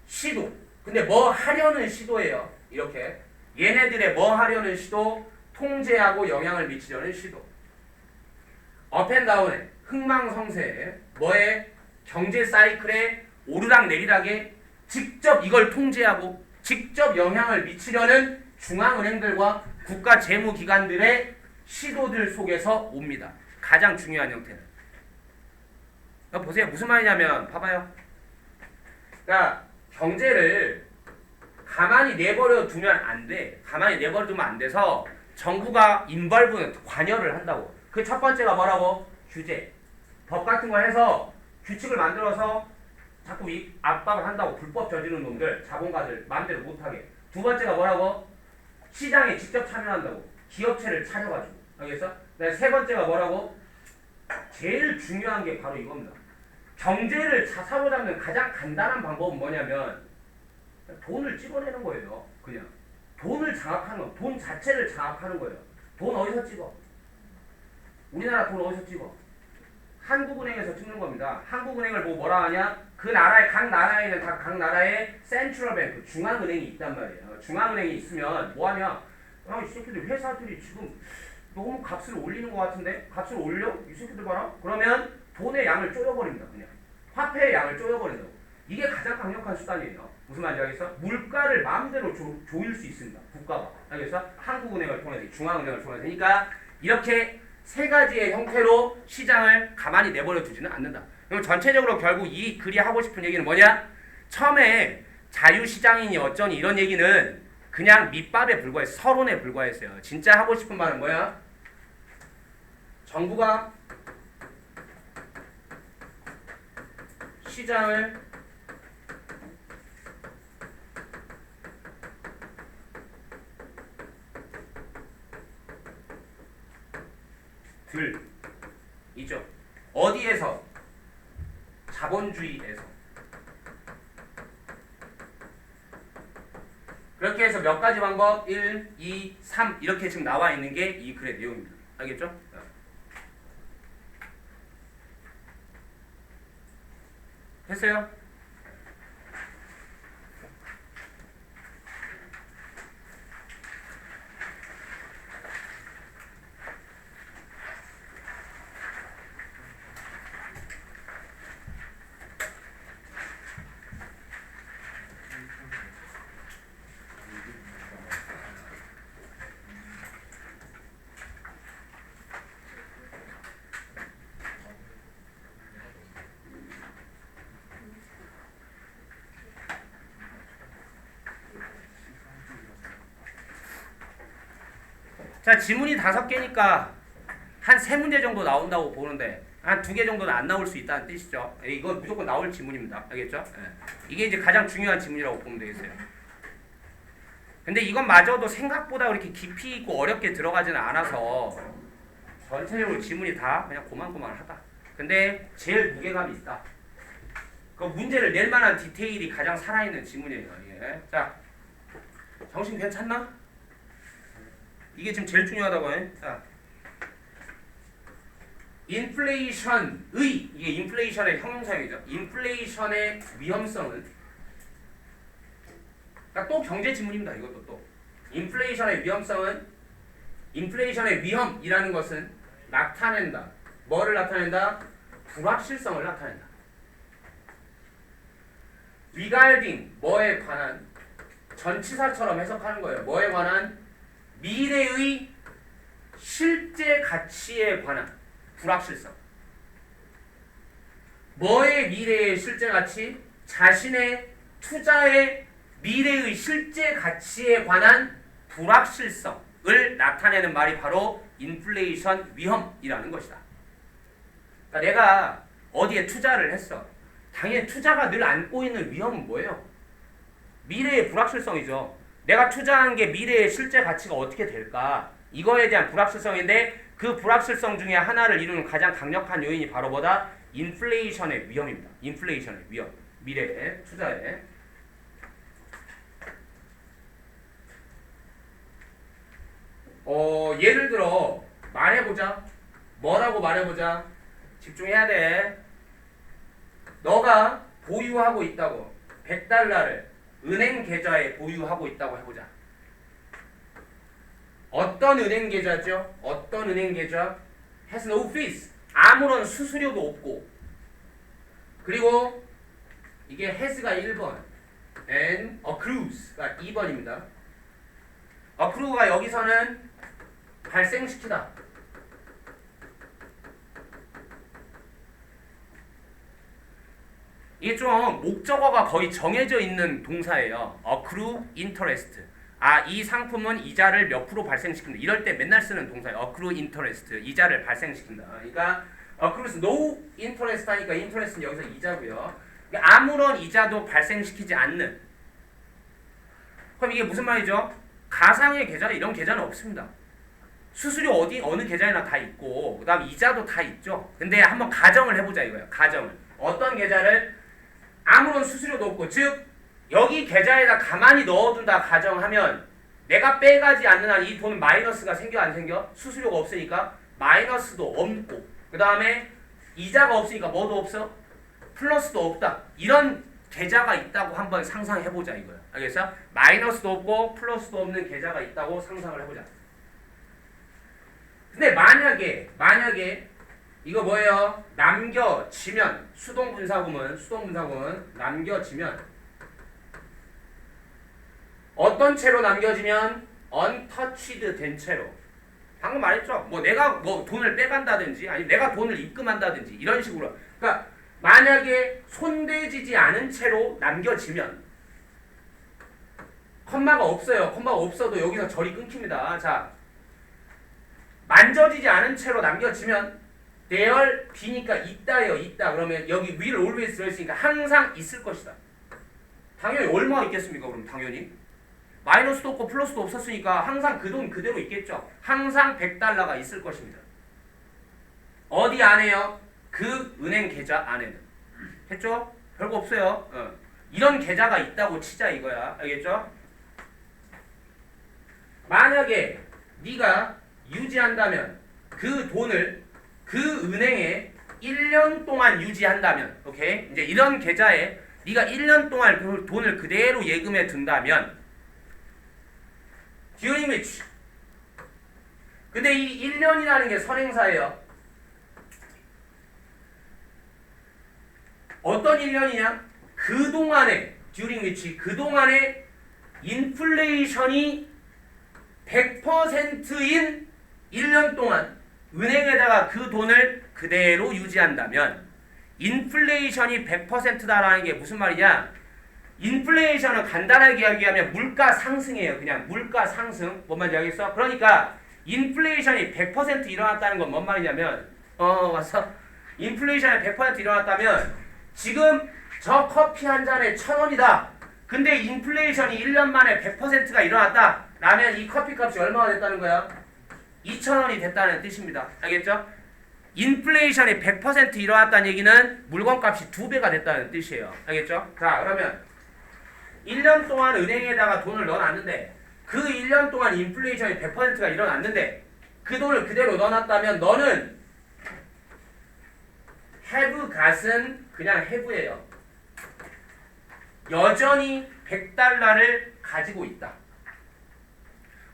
A: 시도. 근데 뭐 하려는 시도예요. 이렇게 얘네들의 뭐 하려는 시도? 통제하고 영향을 미치려는 시도. 업앤다운에 흥망성쇠에 뭐에 경제 사이클에 오르락내리락에 직접 이걸 통제하고 직접 영향을 미치려는 중앙은행들과 국가 재무기관들의 시도들 속에서 옵니다. 가장 중요한 형태는. 보세요. 무슨 말이냐면 봐봐요. 그러니까 경제를 가만히 내버려 두면 안 돼. 가만히 내버려 두면 안 돼서 정부가 관여를 한다고. 그 첫 번째가 뭐라고? 규제. 법 같은 걸 해서 규칙을 만들어서 자꾸 압박을 한다고. 불법 저지르는 놈들, 자본가들 마음대로 못하게. 두 번째가 뭐라고? 시장에 직접 참여한다고. 기업체를 차려가지고. 알겠어? 세 번째가 뭐라고? 제일 중요한 게 바로 이겁니다. 경제를 사로잡는 가장 간단한 방법은 뭐냐면 돈을 찍어내는 거예요. 그냥 돈을 장악하는 거, 돈 자체를 장악하는 거예요. 돈 어디서 찍어? 우리나라 돈 어디서 찍어? 한국은행에서 찍는 겁니다. 한국은행을 뭐라 하냐? 그 나라의 각 나라에는 각 나라의 센트럴 뱅크, 중앙은행이 있단 말이에요. 중앙은행이 있으면 뭐 하냐? 이 새끼들 회사들이 지금 너무 값을 올리는 것 같은데? 값을 올려? 이 새끼들 봐라? 그러면 돈의 양을 쪼여버립니다. 그냥 화폐의 양을 쪼여버린다고. 이게 가장 강력한 수단이에요. 무슨 말인지 알겠어? 물가를 마음대로 조일 수 있습니다. 국가가. 알겠어? 한국은행을 통해서, 중앙은행을 통해서. 그러니까 이렇게 세 가지의 형태로 시장을 가만히 내버려 두지는 않는다. 그럼 전체적으로 결국 이 글이 하고 싶은 얘기는 뭐냐? 처음에 자유시장이니 어쩌니 이런 얘기는 그냥 밑밥에 불과했어요. 서론에 불과했어요. 진짜 하고 싶은 말은 뭐야? 정부가 시장을 이죠. 어디에서? 자본주의에서. 그렇게 해서 몇 가지 방법 1, 2, 3 이렇게 지금 나와 있는 게 이 글의 내용입니다. 알겠죠? 됐어요? 자, 지문이 5개니까 한 3문제 정도 나온다고 보는데 한 2개 정도는 안 나올 수 있다는 뜻이죠. 이거 무조건 나올 지문입니다. 알겠죠? 이게 이제 가장 중요한 지문이라고 보면 되겠어요. 근데 이건 마저도 생각보다 그렇게 깊이 있고 어렵게 들어가지는 않아서 전체적으로 지문이 다 그냥 고만고만하다. 근데 제일 무게감이 있다. 그 문제를 낼 만한 디테일이 가장 살아있는 지문이에요. 이게. 자, 정신 괜찮나? 이게 지금 제일 중요하다고 해. 자, 인플레이션의, 이게 인플레이션의 형용사형이죠. 인플레이션의 위험성은, 그러니까 또 경제 지문입니다. 이것도 또. 인플레이션의 위험성은, 인플레이션의 위험이라는 것은 나타낸다. 뭐를 나타낸다? 불확실성을 나타낸다. regarding, 뭐에 관한, 전치사처럼 해석하는 거예요. 뭐에 관한? 미래의 실제 가치에 관한 불확실성. 뭐의 미래의 실제 가치? 자신의 투자의 미래의 실제 가치에 관한 불확실성을 나타내는 말이 바로 인플레이션 위험이라는 것이다. 그러니까 내가 어디에 투자를 했어. 당연히 투자가 늘 안고 있는 위험은 뭐예요? 미래의 불확실성이죠. 내가 투자한 게 미래의 실제 가치가 어떻게 될까? 이거에 대한 불확실성인데 그 불확실성 중에 하나를 이루는 가장 강력한 요인이 바로 뭐다? 인플레이션의 위험입니다. 인플레이션의 위험. 미래의 투자에. 예를 들어 말해보자. 뭐라고 말해보자. 집중해야 돼. 너가 보유하고 있다고. $100를 은행 계좌에 보유하고 있다고 해보자. 어떤 은행 계좌죠? 어떤 은행 계좌? has no fees. 아무런 수수료도 없고. 그리고 이게 has가 1번 and accrues가 2번입니다. accrue가 여기서는 발생시키다. 이게 좀 목적어가 거의 정해져 있는 동사예요. accrue interest. 이 상품은 이자를 몇 프로 발생시킨다. 이럴 때 맨날 쓰는 동사예요. accrue interest. 이자를 발생시킨다. 그러니까 accrues no interest 하니까 interest는 여기서 이자고요. 그러니까 아무런 이자도 발생시키지 않는. 그럼 이게 무슨 말이죠? 가상의 계좌 이런 계좌는 없습니다. 수수료 어느 계좌에나 다 있고 그 다음 이자도 다 있죠. 근데 한번 가정을 해보자 이거예요. 가정을. 어떤 계좌를 아무런 수수료도 없고 즉 여기 계좌에다 가만히 넣어둔다 가정하면 내가 빼가지 않는 한 이 돈은 마이너스가 생겨 안 생겨? 수수료가 없으니까 마이너스도 없고 그 다음에 이자가 없으니까 뭐도 없어? 플러스도 없다. 이런 계좌가 있다고 한번 상상해보자 이거야. 알겠어? 마이너스도 없고 플러스도 없는 계좌가 있다고 상상을 해보자. 근데 만약에 이거 뭐예요? 남겨지면 수동분사구문 남겨지면 어떤 채로 남겨지면 untouched 된 채로. 방금 말했죠. 뭐 내가 돈을 빼간다든지 아니 내가 돈을 입금한다든지 이런 식으로. 그러니까 만약에 손대지지 않은 채로 남겨지면 컴마가 없어요. 컴마가 없어도 여기서 절이 끊깁니다. 자, 만져지지 않은 채로 남겨지면 there be니까 있다예요. 있다. 그러면 여기 will always 들어있으니까 항상 있을 것이다. 당연히 얼마나 있겠습니까? 그럼 당연히 마이너스도 없고 플러스도 없었으니까 항상 그 돈 그대로 있겠죠. 항상 $100가 있을 것입니다. 어디 안에요? 그 은행 계좌 안에는. 했죠? 별거 없어요. 이런 계좌가 있다고 치자 이거야. 알겠죠? 만약에 네가 유지한다면 그 돈을 그 은행에 1년 동안 유지한다면 오케이? 이제 이런 계좌에 네가 1년 동안 그 돈을 그대로 예금해 둔다면 during which 근데 이 1년이라는 게 선행사예요. 어떤 1년이냐? 그동안에 during which 그동안에 인플레이션이 100%인 1년 동안 은행에다가 그 돈을 그대로 유지한다면 인플레이션이 100%다라는 게 무슨 말이냐? 인플레이션은 간단하게 이야기하면 물가 상승이에요. 그냥 물가 상승. 뭔 말인지 알겠어? 그러니까 인플레이션이 100% 일어났다는 건 뭔 말이냐면 와서 인플레이션이 100% 일어났다면 지금 저 커피 한 잔에 1,000원이다. 근데 인플레이션이 1년 만에 100%가 일어났다. 라면 이 커피 값이 얼마가 됐다는 거야? 2,000원이 됐다는 뜻입니다. 알겠죠? 인플레이션이 100% 일어났다는 얘기는 물건값이 2배가 됐다는 뜻이에요. 알겠죠? 자, 그러면 1년 동안 은행에다가 돈을 넣어놨는데 그 1년 동안 인플레이션이 100%가 일어났는데 그 돈을 그대로 넣어놨다면 너는 have gat은 그냥 have예요. 여전히 100달러를 가지고 있다.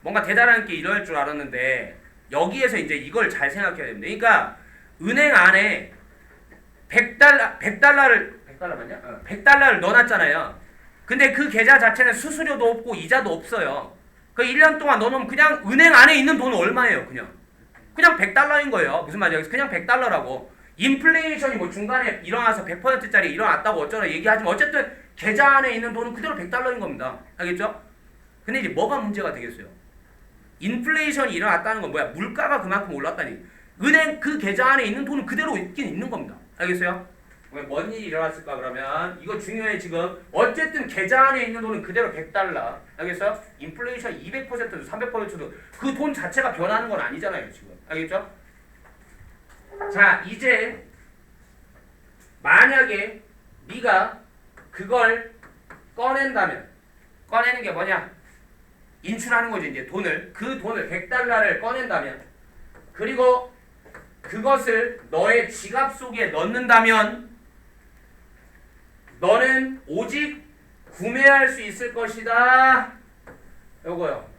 A: 뭔가 대단한 게 이럴 줄 알았는데 여기에서 이제 이걸 잘 생각해야 됩니다. 그러니까 은행 안에 100달러를 100달러 맞냐? 100달러를 넣어놨잖아요. 근데 그 계좌 자체는 수수료도 없고 이자도 없어요. 그 1년 동안 넣어놓으면 그냥 은행 안에 있는 돈은 얼마예요? 그냥 100달러인 거예요. 무슨 말이야? 그냥 100달러라고. 인플레이션이 뭐 중간에 일어나서 100%짜리 일어났다고 어쩌라 얘기하지만 어쨌든 계좌 안에 있는 돈은 그대로 100달러인 겁니다. 알겠죠? 근데 이제 뭐가 문제가 되겠어요? 인플레이션이 일어났다는 건 뭐야? 물가가 그만큼 올랐다니. 은행 그 계좌 안에 있는 돈은 그대로 있긴 있는 겁니다. 알겠어요? 왜 뭔 일이 일어났을까 그러면 이거 중요해 지금. 어쨌든 계좌 안에 있는 돈은 그대로 100달러. 알겠어요? 인플레이션 200%도 300%도 그 돈 자체가 변하는 건 아니잖아요 지금. 알겠죠? 자, 이제 만약에 네가 그걸 꺼낸다면 꺼내는 게 뭐냐? 인출하는 거죠. 이제 그 돈을 100달러를 꺼낸다면 그리고 그것을 너의 지갑 속에 넣는다면 너는 오직 구매할 수 있을 것이다. 요거요.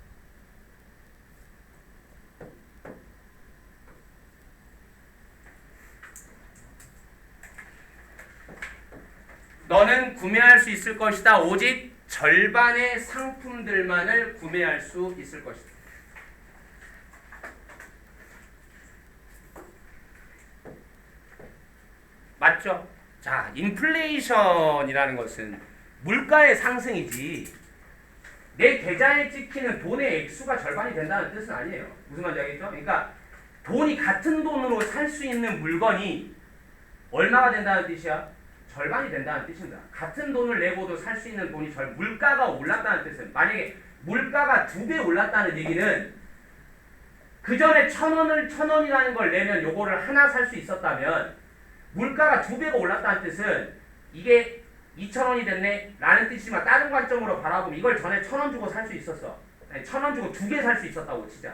A: 너는 구매할 수 있을 것이다. 오직 절반의 상품들만을 구매할 수 있을 것이다. 맞죠? 자, 인플레이션이라는 것은 물가의 상승이지 내 계좌에 찍히는 돈의 액수가 절반이 된다는 뜻은 아니에요. 무슨 말인지 알겠죠? 그러니까 돈이 같은 돈으로 살 수 있는 물건이 얼마가 된다는 뜻이야? 절반이 된다는 뜻입니다. 같은 돈을 내고도 살 수 있는 돈이 물가가 올랐다는 뜻은 만약에 물가가 2배 올랐다는 얘기는 그 전에 1,000원이라는 걸 내면 요거를 하나 살 수 있었다면 물가가 2배가 올랐다는 뜻은 이게 2,000원이 됐네 라는 뜻이지만 다른 관점으로 바라보면 이걸 전에 1,000원 주고 살 수 있었어. 아니, 1,000원 주고 2개 살 수 있었다고 진짜.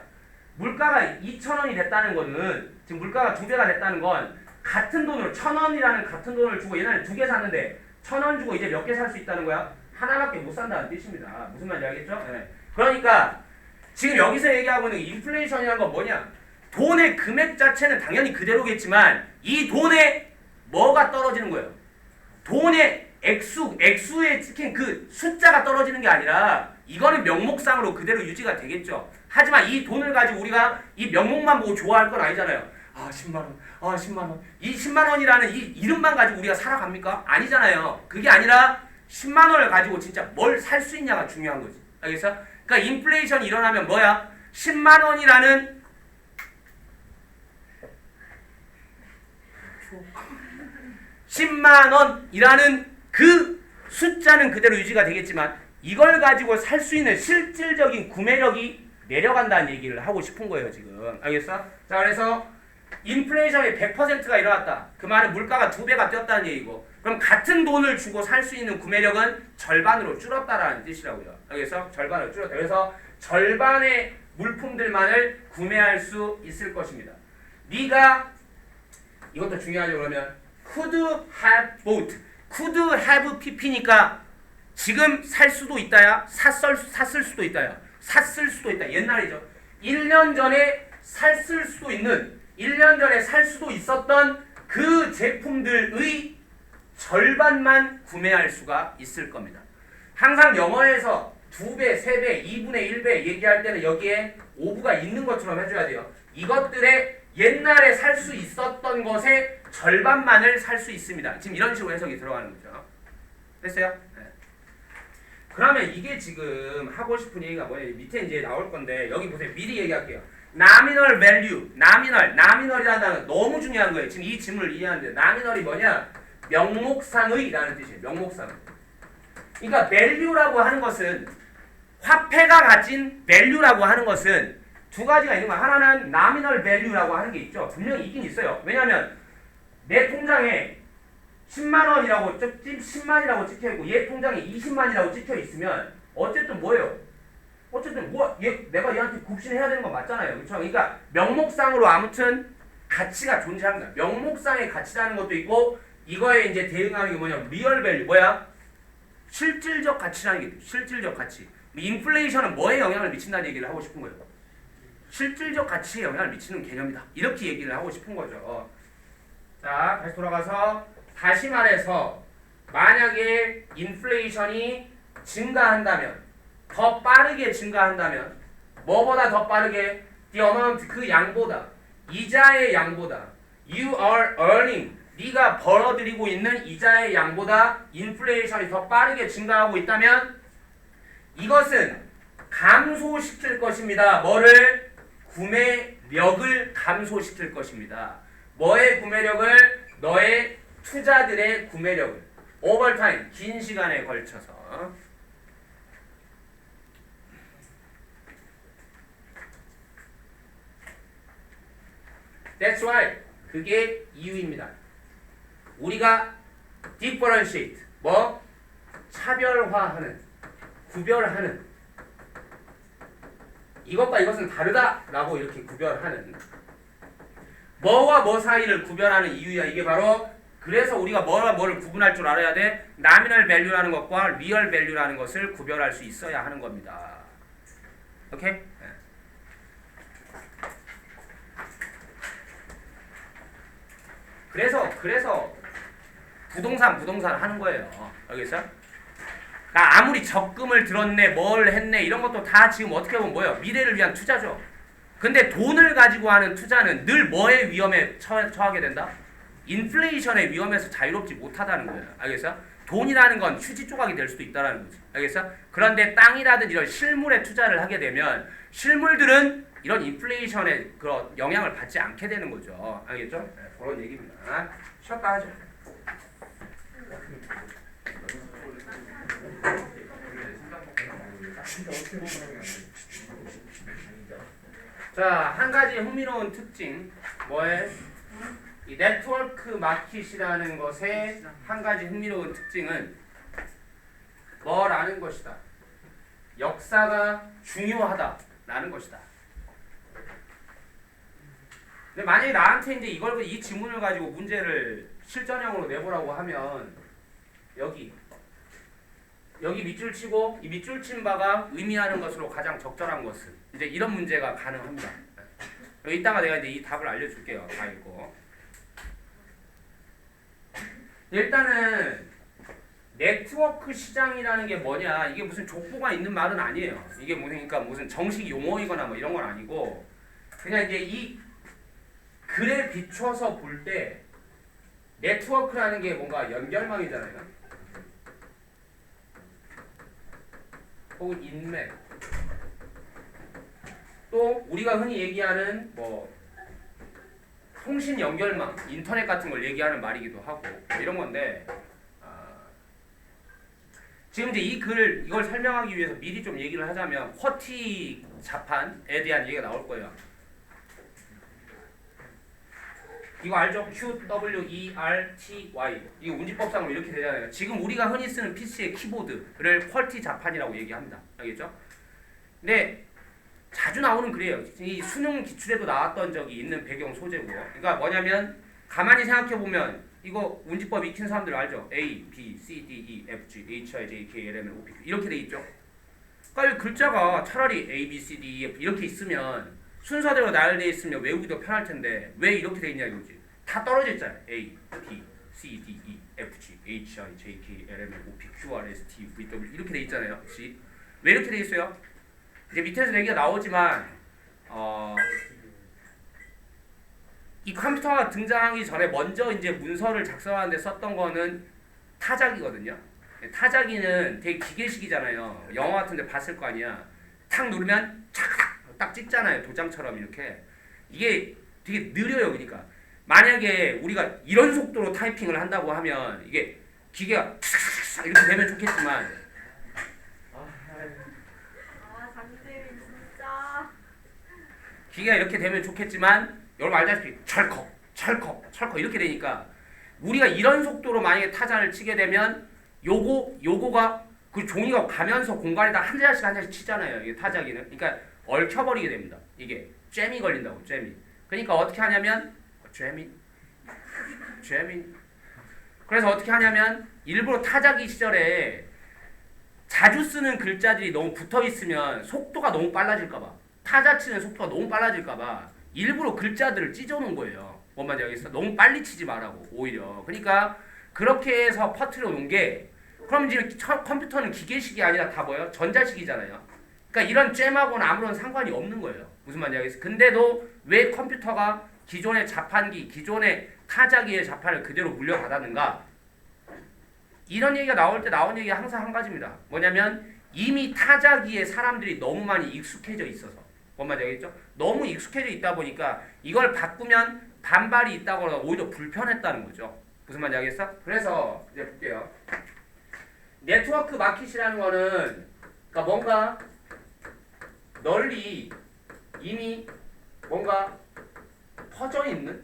A: 물가가 2,000원이 됐다는 거는 지금 물가가 2배가 됐다는 건 같은 돈으로 1,000원이라는 같은 돈을 주고 얘네는 2개 샀는데 1,000원 주고 이제 몇 개 살 수 있다는 거야? 하나밖에 못 산다는 뜻입니다. 무슨 말인지 알겠죠? 네. 그러니까 지금 여기서 얘기하고 있는 인플레이션이라는 건 뭐냐? 돈의 금액 자체는 당연히 그대로겠지만 이 돈의 뭐가 떨어지는 거예요? 돈의 액수에 찍힌 그 숫자가 떨어지는 게 아니라 이거는 명목상으로 그대로 유지가 되겠죠. 하지만 이 돈을 가지고 우리가 이 명목만 보고 좋아할 건 아니잖아요. 아 10만원, 아 10만원. 이 10만원이라는 이 이름만 가지고 우리가 살아갑니까? 아니잖아요. 그게 아니라 10만원을 가지고 진짜 뭘 살 수 있냐가 중요한 거지. 알겠어? 그러니까 인플레이션이 일어나면 뭐야? 10만원이라는 10만원이라는 그 숫자는 그대로 유지가 되겠지만 이걸 가지고 살 수 있는 실질적인 구매력이 내려간다는 얘기를 하고 싶은 거예요 지금. 알겠어? 자, 그래서 인플레이션이 100%가 일어났다. 그 말은 물가가 2배가 뛰었다는 얘기고 그럼 같은 돈을 주고 살 수 있는 구매력은 절반으로 줄었다라는 뜻이라고요. 알겠어? 절반으로 줄었다. 그래서 절반의 물품들만을 구매할 수 있을 것입니다. 네가 이것도 중요하죠. 그러면 could have bought, could have pp니까 지금 살 수도 있다야, 샀을 수도 있다야, 샀을 수도 있다. 옛날이죠. 1년 전에 샀을 수도 있는, 1년 전에 살 수도 있었던 그 제품들의 절반만 구매할 수가 있을 겁니다. 항상 영어에서 2배, 3배, 2분의 1배 얘기할 때는 여기에 오브가 있는 것처럼 해줘야 돼요. 이것들의 옛날에 살 수 있었던 것의 절반만을 살 수 있습니다. 지금 이런 식으로 해석이 들어가는 거죠. 됐어요? 네. 그러면 이게 지금 하고 싶은 얘기가 뭐예요? 밑에 이제 나올 건데 여기 보세요. 미리 얘기할게요. nominal value, nominal이라는 단어 너무 중요한 거예요. 지금 이 지문을 이해하는데 nominal이 뭐냐? 명목상의라는 뜻이에요. 명목상. 그러니까 value라고 하는 것은 화폐가 가진 value라고 하는 것은 두 가지가 있는 거야. 하나는 nominal value라고 하는 게 있죠. 분명히 있긴 있어요. 왜냐하면 내 통장에 10만 원이라고 10만이라고 찍혀 있고 얘 통장에 20만이라고 찍혀 있으면 어쨌든 뭐예요? 어쨌든 내가 얘한테 굽신해야 되는 건 맞잖아요. 그렇죠? 그러니까 명목상으로 아무튼 가치가 존재합니다. 명목상의 가치라는 것도 있고 이거에 이제 대응하는 게 뭐냐? 리얼 밸류 뭐야? 실질적 가치라는 게 있어요. 실질적 가치. 인플레이션은 뭐에 영향을 미친다는 얘기를 하고 싶은 거예요. 실질적 가치에 영향을 미치는 개념이다. 이렇게 얘기를 하고 싶은 거죠. 자, 다시 돌아가서 다시 말해서 만약에 인플레이션이 증가한다면 더 빠르게 증가한다면 뭐보다 더 빠르게 the amount 그 양보다 이자의 양보다 you are earning 네가 벌어들이고 있는 이자의 양보다 인플레이션이 더 빠르게 증가하고 있다면 이것은 감소시킬 것입니다. 뭐를? 구매력을 감소시킬 것입니다. 뭐의 구매력을? 너의 투자들의 구매력을 오버타임 긴 시간에 걸쳐서 That's right. 그게 이유입니다. 우리가 differentiate 뭐? 차별화하는 구별하는 이것과 이것은 다르다 라고 이렇게 구별하는 뭐와 뭐 사이를 구별하는 이유야. 이게 바로 그래서 우리가 뭐와 뭐를 구분할 줄 알아야 돼. nominal value라는 것과 real value라는 것을 구별할 수 있어야 하는 겁니다. 오케이? 네. 그래서 부동산 하는 거예요. 알겠어? 나 아무리 적금을 들었네, 뭘 했네 이런 것도 다 지금 어떻게 보면 뭐예요? 미래를 위한 투자죠. 근데 돈을 가지고 하는 투자는 늘 뭐의 위험에 처하게 된다? 인플레이션의 위험에서 자유롭지 못하다는 거예요. 알겠어? 돈이라는 건 휴지 조각이 될 수도 있다는 거지. 알겠어? 그런데 땅이라든 이런 실물에 투자를 하게 되면 실물들은 이런 인플레이션의 그런 영향을 받지 않게 되는 거죠. 알겠죠? 네, 그런 얘기입니다. 쉬었다 하죠. 자, 한 가지 흥미로운 특징 뭐에? 이 네트워크 마켓이라는 것의 한 가지 흥미로운 특징은 뭐라는 것이다. 역사가 중요하다라는 것이다. 근데 만약에 나한테 이제 이 지문을 가지고 문제를 실전형으로 내보라고 하면 여기 밑줄 치고 이 밑줄 친 바가 의미하는 것으로 가장 적절한 것은 이제 이런 문제가 가능합니다. 이따가 내가 이제 이 답을 알려줄게요. 다 읽고. 일단은 네트워크 시장이라는 게 뭐냐? 이게 무슨 족보가 있는 말은 아니에요. 이게 그러니까 무슨 정식 용어이거나 뭐 이런 건 아니고 그냥 이제 이 글에 비춰서 볼 때 네트워크라는 게 뭔가 연결망이잖아요. 혹은 인맥. 또 우리가 흔히 얘기하는 뭐 통신 연결망, 인터넷 같은 걸 얘기하는 말이기도 하고 이런 건데 지금 이제 이걸 설명하기 위해서 미리 좀 얘기를 하자면 쿼티 자판에 대한 얘기가 나올 거예요. 이거 알죠? QWERTY 이게 운지법상으로 이렇게 되잖아요. 지금 우리가 흔히 쓰는 PC의 키보드를 퀄티 자판이라고 얘기합니다. 알겠죠? 근데 자주 나오는 글이에요. 이 수능 기출에도 나왔던 적이 있는 배경 소재고. 그러니까 뭐냐면 가만히 생각해 보면 이거 운지법 익힌 사람들 알죠? A, B, C, D, E, F, G, H, I, J, K, L, M, N, O, P, Q 이렇게 돼 있죠. 그러니까 이 글자가 차라리 A, B, C, D, E, F 이렇게 있으면 순서대로 나열되어 있으면 외우기도 편할 텐데 왜 이렇게 돼 있냐 이거지. 다 떨어져 있잖아요. A, B, C, D, E, F, G, H, I, J, K, L, M, N, O, P, Q, R, S, T, V, W 이렇게 돼 있잖아요. 그치? 왜 이렇게 돼 있어요? 이제 밑에서 얘기가 나오지만 이 컴퓨터가 등장하기 전에 먼저 이제 문서를 작성하는데 썼던 거는 타자기거든요. 타자기는 되게 기계식이잖아요. 영화 같은데 봤을 거 아니야. 탁 누르면 착 딱 찍잖아요. 도장처럼 이렇게. 이게 되게 느려요. 그러니까 만약에 우리가 이런 속도로 타이핑을 한다고 하면 이게 기계가 이렇게 되면 좋겠지만
B: 장쌤이 진짜.
A: 기계가 이렇게 되면 좋겠지만 여러분 알다시피 철컥 철컥 이렇게 되니까 우리가 이런 속도로 만약에 타자를 치게 되면 요거가 그 종이가 가면서 공간에다 한 잔씩 치잖아요. 이게 타자기는. 그러니까 얽혀버리게 됩니다. 이게 잼이 걸린다고 잼이. 그러니까 어떻게 하냐면 잼이. 그래서 어떻게 하냐면 일부러 타자기 시절에 자주 쓰는 글자들이 너무 붙어 있으면 속도가 너무 빨라질까봐 타자 치는 속도가 너무 빨라질까봐 일부러 글자들을 찢어놓은 거예요. 뭔 말인지 알겠어? 너무 빨리 치지 말라고 오히려. 그러니까 그렇게 해서 퍼뜨려 놓은 게 그럼 이제 컴퓨터는 기계식이 아니라 다 뭐예요? 전자식이잖아요. 그러니까 이런 잼하고는 아무런 상관이 없는 거예요. 무슨 말인지 알겠어? 근데도 왜 컴퓨터가 기존의 자판기, 기존의 타자기의 자판을 그대로 물려받았는가? 이런 얘기가 나올 때 나온 얘기가 항상 한 가지입니다. 뭐냐면 이미 타자기에 사람들이 너무 많이 익숙해져 있어서. 뭔 말인지 알겠죠? 너무 익숙해져 있다 보니까 이걸 바꾸면 반발이 있다거나 오히려 불편했다는 거죠. 무슨 말인지 알겠어? 그래서 이제 볼게요. 네트워크 마켓이라는 거는 그러니까 뭔가 널리 이미 뭔가 퍼져 있는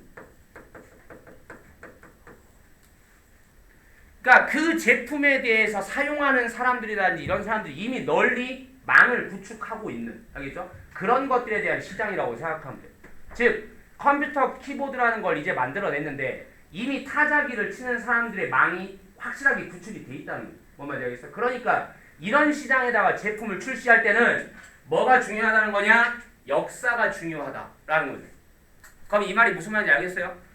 A: 그러니까 그 제품에 대해서 사용하는 사람들이라든지 이런 사람들이 이미 널리 망을 구축하고 있는 알겠죠? 그런 것들에 대한 시장이라고 생각하면 돼요. 즉 컴퓨터 키보드라는 걸 이제 만들어냈는데 이미 타자기를 치는 사람들의 망이 확실하게 구축이 돼 있다는 거예요. 뭔 말인지 알겠어요? 그러니까 이런 시장에다가 제품을 출시할 때는 뭐가 중요하다는 거냐? 역사가 중요하다라는 거죠. 그럼 이 말이 무슨 말인지 알겠어요?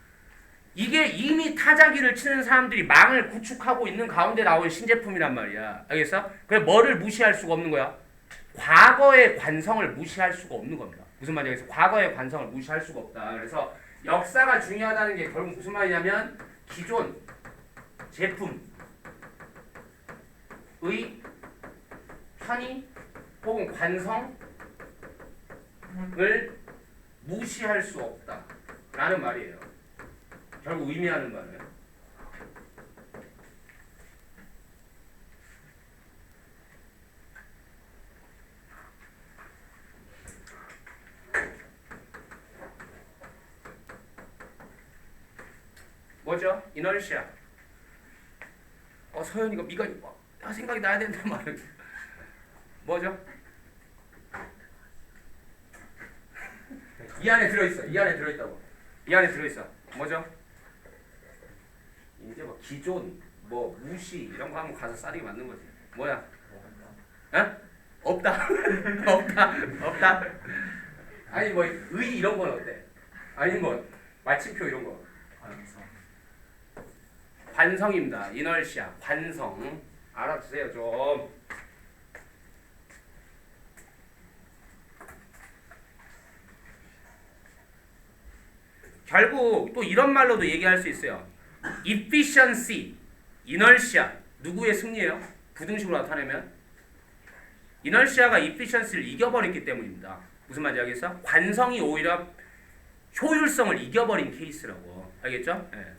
A: 이게 이미 타자기를 치는 사람들이 망을 구축하고 있는 가운데 나온 신제품이란 말이야. 알겠어? 그래 뭐를 무시할 수가 없는 거야? 과거의 관성을 무시할 수가 없는 겁니다. 무슨 말인지 알겠어? 과거의 관성을 무시할 수가 없다. 그래서 역사가 중요하다는 게 결국 무슨 말이냐면 기존 제품의 편의 혹은 관성을 무시할 수 없다라는 말이에요. 결국 의미하는 바는 뭐죠? 이너시아. 서현이가 미간이 생각이 나야 된단 말이에요. 뭐죠? 이 안에 들어있어. 이 안에 들어있다고. 이 안에 들어있어. 뭐죠? 이제 뭐 기존, 뭐 무시 이런 거 하면 가서 싸리게 맞는 거지. 뭐야? 어? 없다. 없다. 아니 뭐 의 이런 건 어때? 아니 뭐 마침표 이런 거. 관성입니다. 이너시아. 관성. 알아두세요 좀. 결국 또 이런 말로도 얘기할 수 있어요. efficiency, inertia. 누구의 승리예요? 부등식으로 나타내면 inertia가 efficiency를 이겨버렸기 때문입니다. 무슨 말인지 알겠어? 관성이 오히려 효율성을 이겨버린 케이스라고. 알겠죠? 네.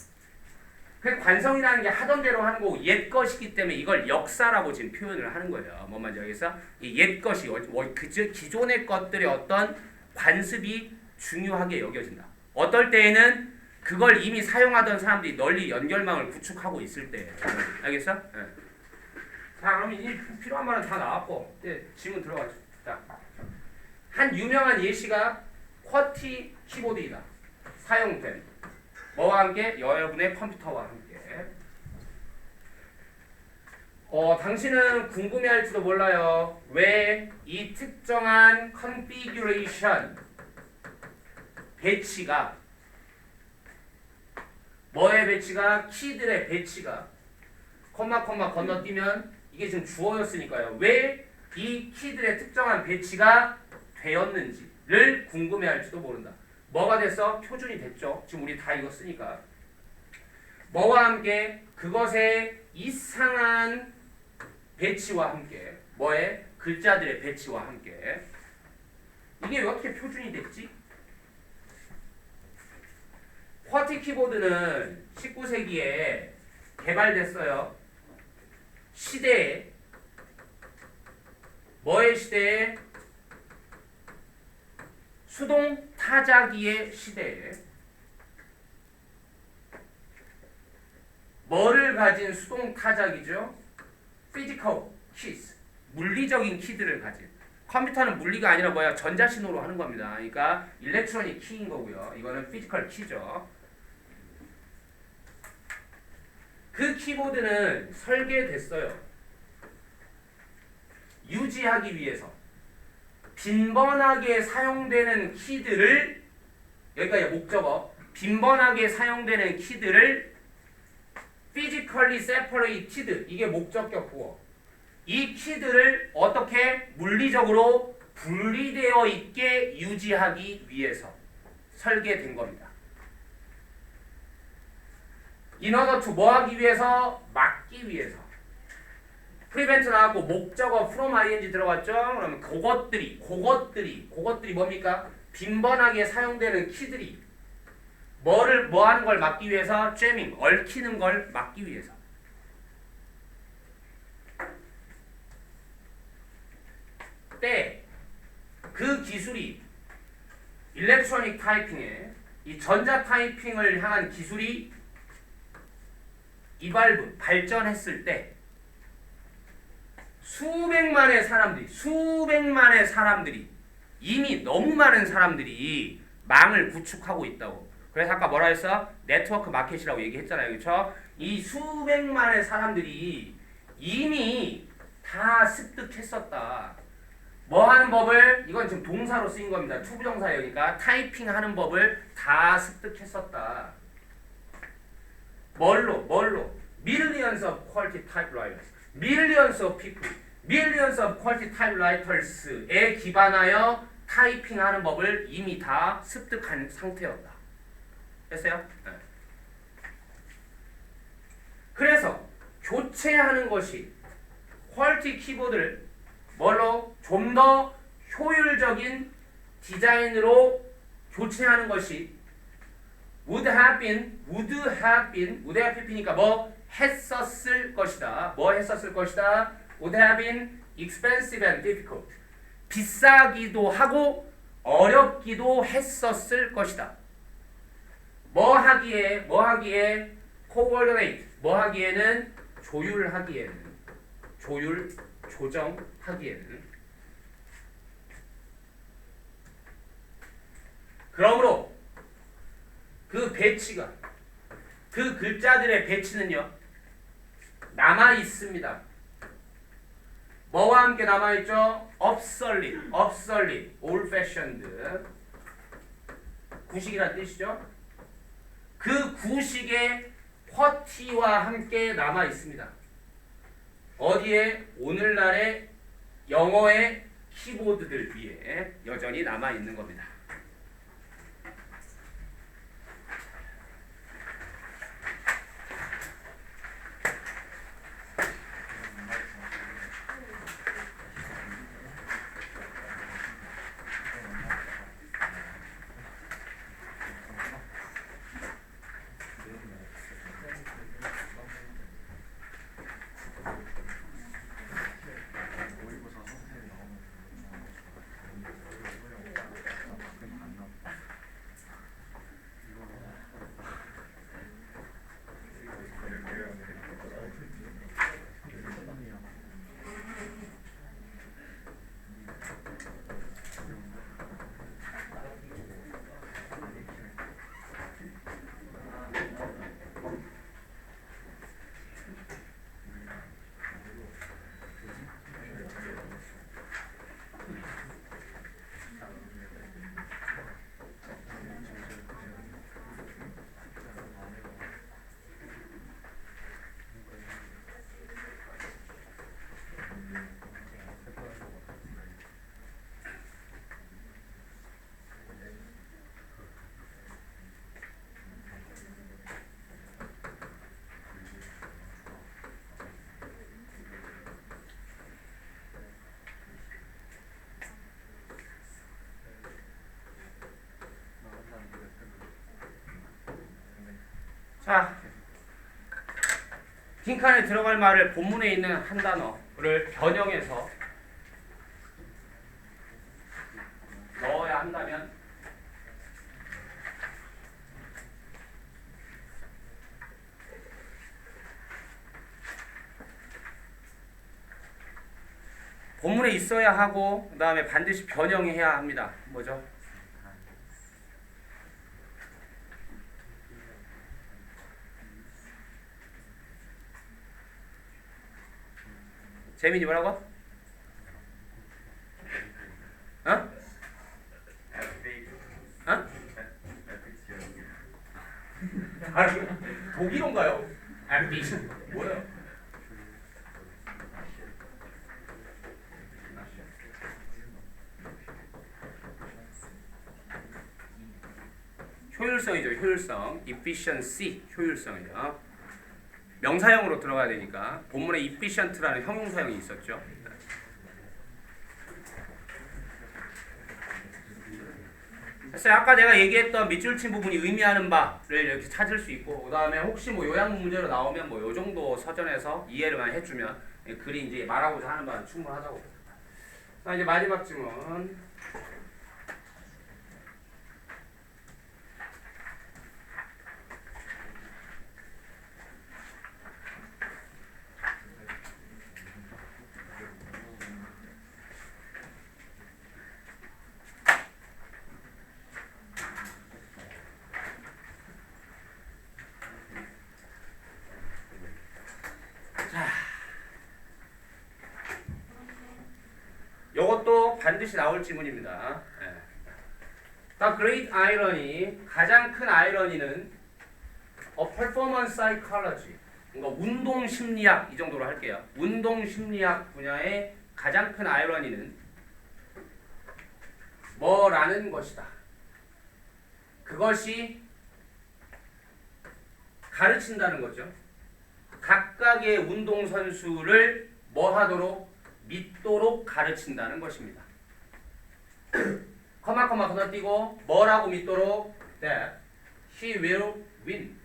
A: 그 관성이라는 게 하던 대로 하는 거고 옛 것이기 때문에 이걸 역사라고 지금 표현을 하는 거예요. 뭔 말인지 알겠어? 이 옛 것이 기존의 것들의 어떤 관습이 중요하게 여겨진다. 어떨 때에는 그걸 이미 사용하던 사람들이 널리 연결망을 구축하고 있을 때. 알겠어? 네. 자, 그럼 이 필요한 말은 다 나왔고 이제 질문 들어가죠. 자, 한 유명한 예시가 쿼티 키보드이다. 사용된 뭐와 함께? 여러분의 컴퓨터와 함께. 당신은 궁금해할지도 몰라요. 왜 이 특정한 컨피규레이션 배치가 뭐의 배치가? 키들의 배치가 콤마 건너뛰면 이게 지금 주어였으니까요. 왜 이 키들의 특정한 배치가 되었는지를 궁금해할지도 모른다. 뭐가 됐어? 표준이 됐죠. 지금 우리 다 이거 쓰니까. 뭐와 함께? 그것의 이상한 배치와 함께. 뭐의? 글자들의 배치와 함께. 이게 왜 어떻게 표준이 됐지? 쿼티 키보드는 19세기에 개발됐어요. 시대에 뭐의 시대에? 수동 타자기의 시대에 뭐를 가진 수동 타자기죠? physical keys, 물리적인 키들을 가진. 컴퓨터는 물리가 아니라 뭐야? 전자신호로 하는 겁니다. 그러니까 일렉트로닉 키인 거고요. 이거는 physical 키죠. 그 키보드는 설계됐어요. 유지하기 위해서 빈번하게 사용되는 키들을, 여기까지 목적어, 빈번하게 사용되는 키들을 physically separated, 이게 목적격 구어. 이 키들을 어떻게 물리적으로 분리되어 있게 유지하기 위해서 설계된 겁니다. in order to 뭐 하기 위해서? 막기 위해서. prevent 나왔고 목적어 from ing 들어갔죠? 그러면 그것들이 뭡니까? 빈번하게 사용되는 키들이 뭐 하는 걸 막기 위해서? jamming, 얽히는 걸 막기 위해서. 때 그 기술이 일렉트로닉 타이핑에, 이 전자 타이핑을 향한 기술이 이발브, 발전했을 때 수백만의 사람들이 이미 너무 많은 사람들이 망을 구축하고 있다고. 그래서 아까 뭐라 했어? 네트워크 마켓이라고 얘기했잖아요. 그렇죠? 이 수백만의 사람들이 이미 다 습득했었다. 뭐 하는 법을, 이건 지금 동사로 쓰인 겁니다. 투부정사여니까 타이핑 하는 법을 다 습득했었다. 뭘로? Millions of quality typewriters, millions of people, millions of quality typewriters에 기반하여 타이핑하는 법을 이미 다 습득한 상태였다. 됐어요? 네. 그래서 교체하는 것이 퀄리티 키보드를 뭘로? 좀 더 효율적인 디자인으로 교체하는 것이 would have beeni까 뭐 했었을 것이다. 뭐 했었을 것이다? would have been expensive and difficult. 비싸기도 하고 어렵기도 했었을 것이다. 뭐 하기에 coordinate, 뭐 하기에는 조정하기에는. 그러므로 그 배치가, 그 글자들의 배치는요 남아 있습니다. 뭐와 함께 남아 있죠? obsolete, old fashioned. 구식이란 뜻이죠. 그 구식의 쿼티와 함께 남아 있습니다. 어디에? 오늘날의 영어의 키보드들 위에 여전히 남아 있는 겁니다. 자, 빈칸에 들어갈 말을 본문에 있는 한 단어를 변형해서 넣어야 한다면 본문에 있어야 하고 그 다음에 반드시 변형해야 합니다. 뭐죠? 재민이 뭐라고? 어? 어? 아, 독일어인가요? ambition 뭐야? 효율성이죠. 효율성. efficiency. 효율성이죠. 명사형으로 들어가야 되니까 본문에 efficient라는 형용사형이 있었죠. 그래서 아까 내가 얘기했던 밑줄 친 부분이 의미하는 바를 이렇게 찾을 수 있고 그 다음에 혹시 뭐 요약 문제로 나오면 뭐 요 정도 서전에서 이해를만 해주면 글이 이제 말하고자 하는 바는 충분하다고. 자 이제 마지막 질문. 이것도 반드시 나올 질문입니다. The great irony, 가장 큰 아이러니는 a performance psychology, 뭔가 운동 심리학 이 정도로 할게요. 운동 심리학 분야의 가장 큰 아이러니는 뭐라는 것이다. 그것이 가르친다는 거죠. 각각의 운동선수를 뭐 하도록? 믿도록 가르친다는 것입니다. 커마 건너뛰고 뭐라고 믿도록? That he will win.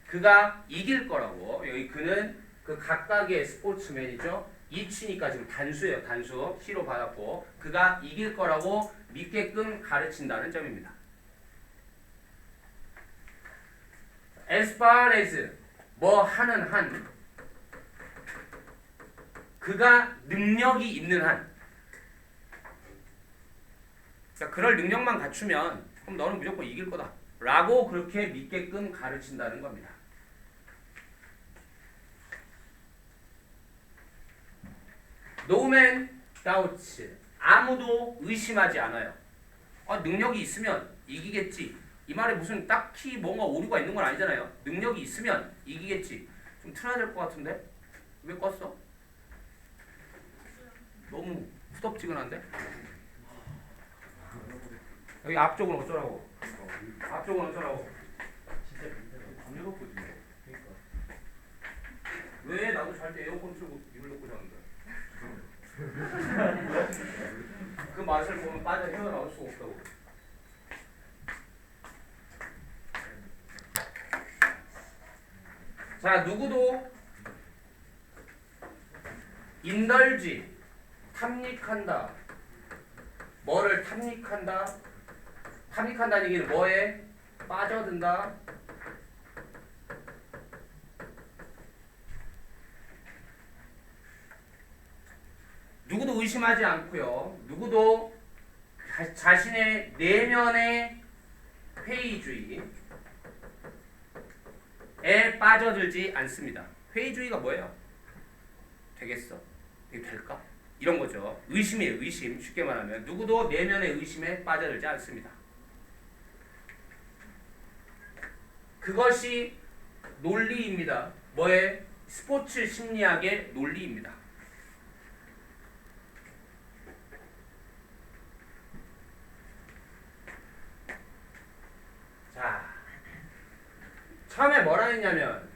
A: 그가 이길 거라고. 여기 그는 그 각각의 스포츠맨이죠. 이치니까 지금 단수예요. 단수. he로 받았고 그가 이길 거라고 믿게끔 가르친다는 점입니다. As far as 뭐 하는 한 그가 능력이 있는 한 그러니까 그럴 능력만 갖추면 그럼 너는 무조건 이길 거다 라고 그렇게 믿게끔 가르친다는 겁니다. No man doubts. 아무도 의심하지 않아요. 능력이 있으면 이기겠지. 이 말에 무슨 딱히 뭔가 오류가 있는 건 아니잖아요. 능력이 있으면 이기겠지. 좀 틀어야 될 것 같은데? 왜 껐어? 너무 후덥지근한데? 여기 앞쪽은 어쩌라고? 앞쪽은 어쩌라고?
C: 진짜 밤새웠거든요. 그러니까.
A: 왜 나도 잘 때 에어컨 틀고 이불 덮고 자는데? 그 맛을 보면 빠져 헤어나올 수가 없다고. 자, 누구도 인덜지 탐닉한다. 뭐를 탐닉한다? 탐닉한다는 얘기는 뭐에? 빠져든다. 누구도 의심하지 않고요. 누구도 자신의 내면의 회의주의에 빠져들지 않습니다. 회의주의가 뭐예요? 되겠어? 이게 될까? 이런 거죠. 의심이에요. 의심. 쉽게 말하면 누구도 내면의 의심에 빠져들지 않습니다. 그것이 논리입니다. 뭐의? 스포츠 심리학의 논리입니다. 자, 처음에 뭐라 했냐면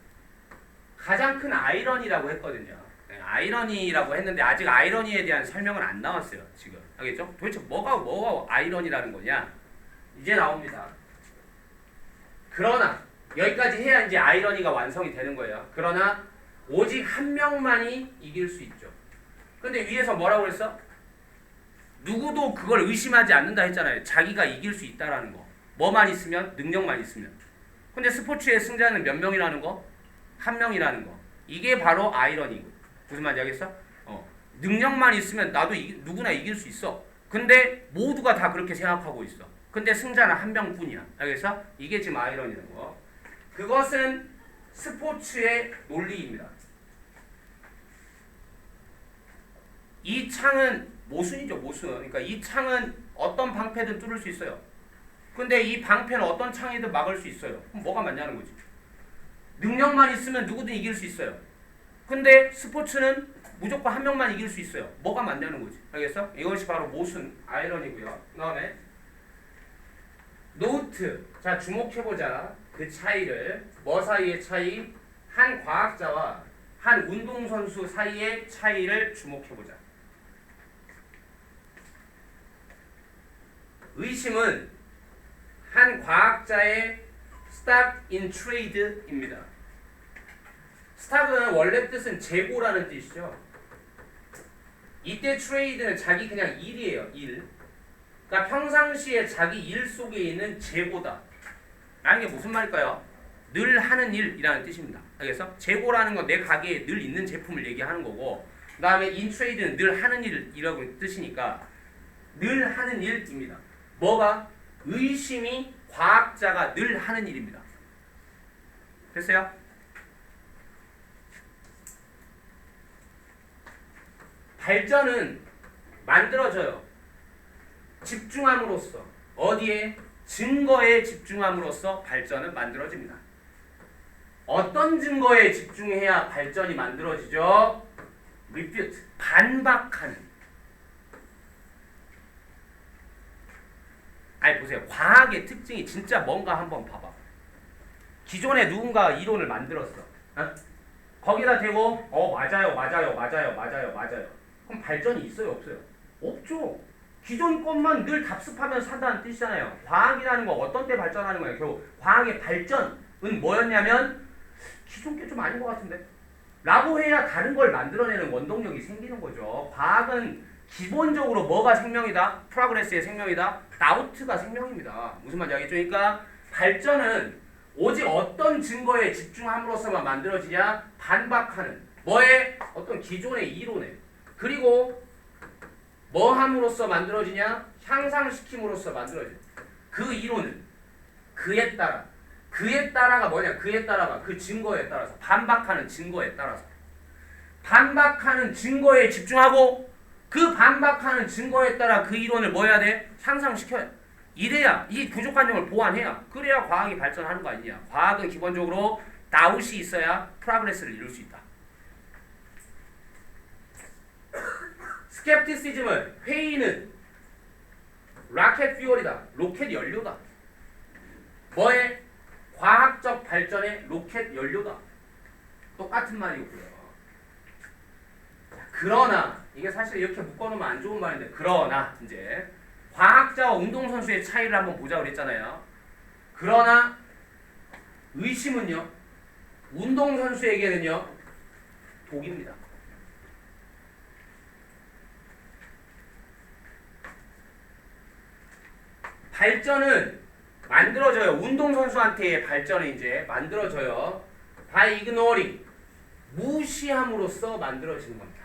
A: 가장 큰 아이러니라고 했거든요. 아이러니라고 했는데 아직 아이러니에 대한 설명은 안 나왔어요. 지금 알겠죠? 도대체 뭐가 아이러니라는 거냐? 이제 나옵니다. 그러나 여기까지 해야 이제 아이러니가 완성이 되는 거예요. 그러나 오직 한 명만이 이길 수 있죠. 근데 위에서 뭐라고 그랬어? 누구도 그걸 의심하지 않는다 했잖아요. 자기가 이길 수 있다라는 거. 뭐만 있으면? 능력만 있으면. 근데 스포츠의 승자는 몇 명이라는 거? 한 명이라는 거. 이게 바로 아이러니고. 무슨 말인지 알겠어? 능력만 있으면 나도 누구나 이길 수 있어. 근데 모두가 다 그렇게 생각하고 있어. 근데 승자는 한 명뿐이야. 알겠어? 이게 지금 아이러니라는 거. 그것은 스포츠의 논리입니다. 이 창은 모순이죠, 모순. 그러니까 이 창은 어떤 방패든 뚫을 수 있어요. 근데 이 방패는 어떤 창이든 막을 수 있어요. 그럼 뭐가 맞냐는 거지. 능력만 있으면 누구든 이길 수 있어요. 근데 스포츠는 무조건 한 명만 이길 수 있어요. 뭐가 맞냐는 거지. 알겠어? 이것이 바로 모순, 아이러니고요. 그 다음에 노트. 자, 주목해보자. 그 차이를. 뭐 사이의 차이? 한 과학자와 한 운동선수 사이의 차이를 주목해보자. 의심은 한 과학자의 stock in trade입니다. stock은 원래 뜻은 재고라는 뜻이죠. 이때 trade는 자기 그냥 일이에요. 일. 그러니까 평상시에 자기 일 속에 있는 재고다. 라는 게 무슨 말일까요? 늘 하는 일이라는 뜻입니다. 알겠어? 재고라는 건 내 가게에 늘 있는 제품을 얘기하는 거고, 그 다음에 in trade는 늘 하는 일이라고 뜻이니까 늘 하는 일입니다. 뭐가? 의심이 과학자가 늘 하는 일입니다. 됐어요? 발전은 만들어져요. 집중함으로써. 어디에? 증거에 집중함으로써 발전은 만들어집니다. 어떤 증거에 집중해야 발전이 만들어지죠? refute, 반박하는. 아니 보세요. 과학의 특징이 진짜 뭔가 한번 봐봐. 기존에 누군가 이론을 만들었어. 어? 거기다 대고 맞아요. 그럼 발전이 있어요, 없어요? 없죠. 기존 것만 늘 답습하면 산다는 뜻이잖아요. 과학이라는 거 어떤 때 발전하는 거예요? 결국 과학의 발전은 뭐였냐면 기존 게 좀 아닌 것 같은데? 라고 해야 다른 걸 만들어내는 원동력이 생기는 거죠. 과학은 기본적으로 뭐가 생명이다? 프로그레스의 생명이다? 다우트가 생명입니다. 무슨 말인지 알겠죠? 그러니까 발전은 오직 어떤 증거에 집중함으로써만 만들어지냐? 반박하는. 뭐에? 어떤 기존의 이론에. 그리고 뭐 함으로써 만들어지냐? 향상시킴으로써 만들어지는. 그 이론은 그에 따라. 그에 따라가 뭐냐? 그에 따라가 그 증거에 따라서. 반박하는 증거에 따라서. 반박하는 증거에 집중하고 그 반박하는 증거에 따라 그 이론을 뭐 해야 돼? 향상시켜야 돼. 이래야 이 부족한 점을 보완해야. 그래야 과학이 발전하는 거 아니냐. 과학은 기본적으로 다웃이 있어야 프로그레스를 이룰 수 있다. 스캡티시즘은 회의는 라켓 퓨얼이다. 로켓 연료다. 뭐의? 과학적 발전의 로켓 연료다. 똑같은 말이고요. 그러나 이게 사실 이렇게 묶어놓으면 안 좋은 말인데 그러나 이제 과학자와 운동선수의 차이를 한번 보자고 그랬잖아요. 그러나 의심은요. 운동선수에게는요. 독입니다. 발전은 만들어져요. 운동선수한테의 발전은 이제 만들어져요. by ignoring. 무시함으로써 만들어지는 겁니다.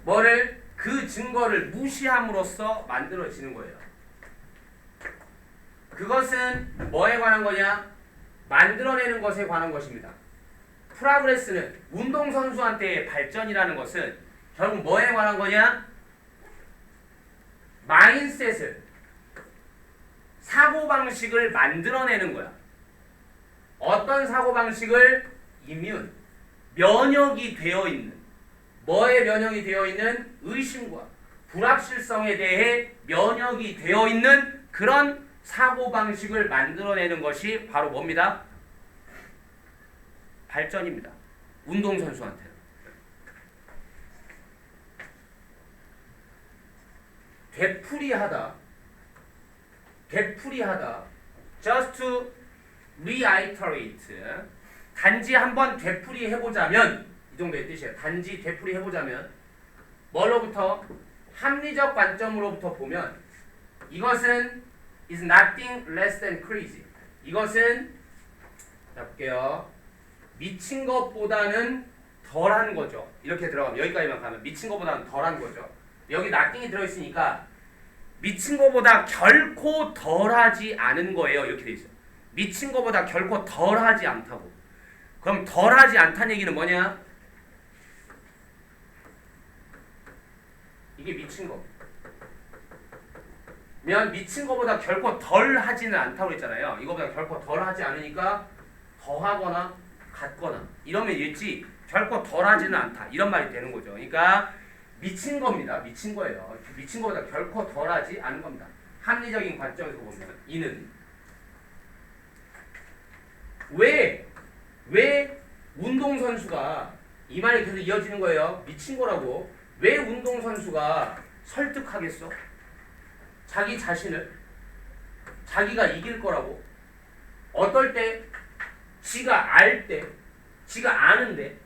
A: 뭐를? 그 증거를 무시함으로써 만들어지는 거예요. 그것은 뭐에 관한 거냐? 만들어내는 것에 관한 것입니다. 프로그레스는 운동선수한테의 발전이라는 것은 결국 뭐에 관한 거냐? 마인셋을, 사고방식을 만들어내는 거야. 어떤 사고방식을? 이뮨, 면역이 되어 있는. 뭐에 면역이 되어 있는? 의심과 불확실성에 대해 면역이 되어 있는 그런 사고방식을 만들어내는 것이 바로 뭡니다? 발전입니다. 운동선수한테는. 되풀이하다, just to reiterate. 단지 한번 되풀이 해보자면 이 정도의 뜻이에요. 단지 되풀이 해보자면 뭐로부터? 합리적 관점으로부터 보면 이것은 is nothing less than crazy. 이것은 자 볼게요. 미친 것보다는 덜한 거죠. 이렇게 들어가면 여기까지만 가면 미친 것보다는 덜한 거죠. 여기 nothing이 들어있으니까 미친 것보다 결코 덜하지 않은 거예요. 이렇게 돼 있어요. 미친 것보다 결코 덜하지 않다고. 그럼 덜하지 않다는 얘기는 뭐냐? 이게 미친 거. 면 미친 거보다 결코 덜 하지는 않다고 했잖아요. 이거보다 결코 덜 하지 않으니까 더하거나 같거나 이러면 일지 결코 덜 하지는 않다. 이런 말이 되는 거죠. 그러니까 미친 겁니다. 미친 거예요. 미친 거보다 결코 덜 하지 않은 겁니다. 합리적인 관점에서 보면 이는 왜 운동선수가 이 말이 계속 이어지는 거예요. 미친 거라고. 왜 운동선수가 설득하겠어? 자기 자신을 자기가 이길 거라고. 어떨 때? 지가 알 때, 지가 아는데,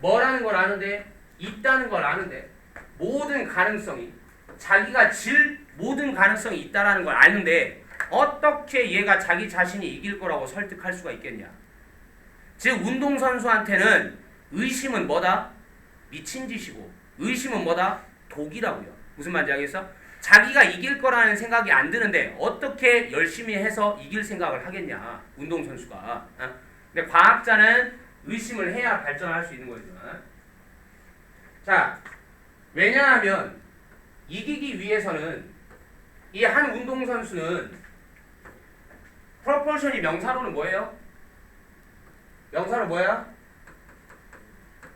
A: 뭐라는 걸 아는데, 있다는 걸 아는데, 모든 가능성이 자기가 질 모든 가능성이 있다라는 걸 아는데 어떻게 얘가 자기 자신이 이길 거라고 설득할 수가 있겠냐? 즉 운동선수한테는 의심은 뭐다? 미친 짓이고 의심은 뭐다? 독이라고요. 무슨 말인지 알겠어? 자기가 이길 거라는 생각이 안 드는데 어떻게 열심히 해서 이길 생각을 하겠냐? 운동선수가. 어? 근데 과학자는 의심을 해야 발전할 수 있는 거죠. 자, 왜냐하면 이기기 위해서는 이 한 운동선수는 프로포션이 명사로는 뭐예요? 명사로 뭐야?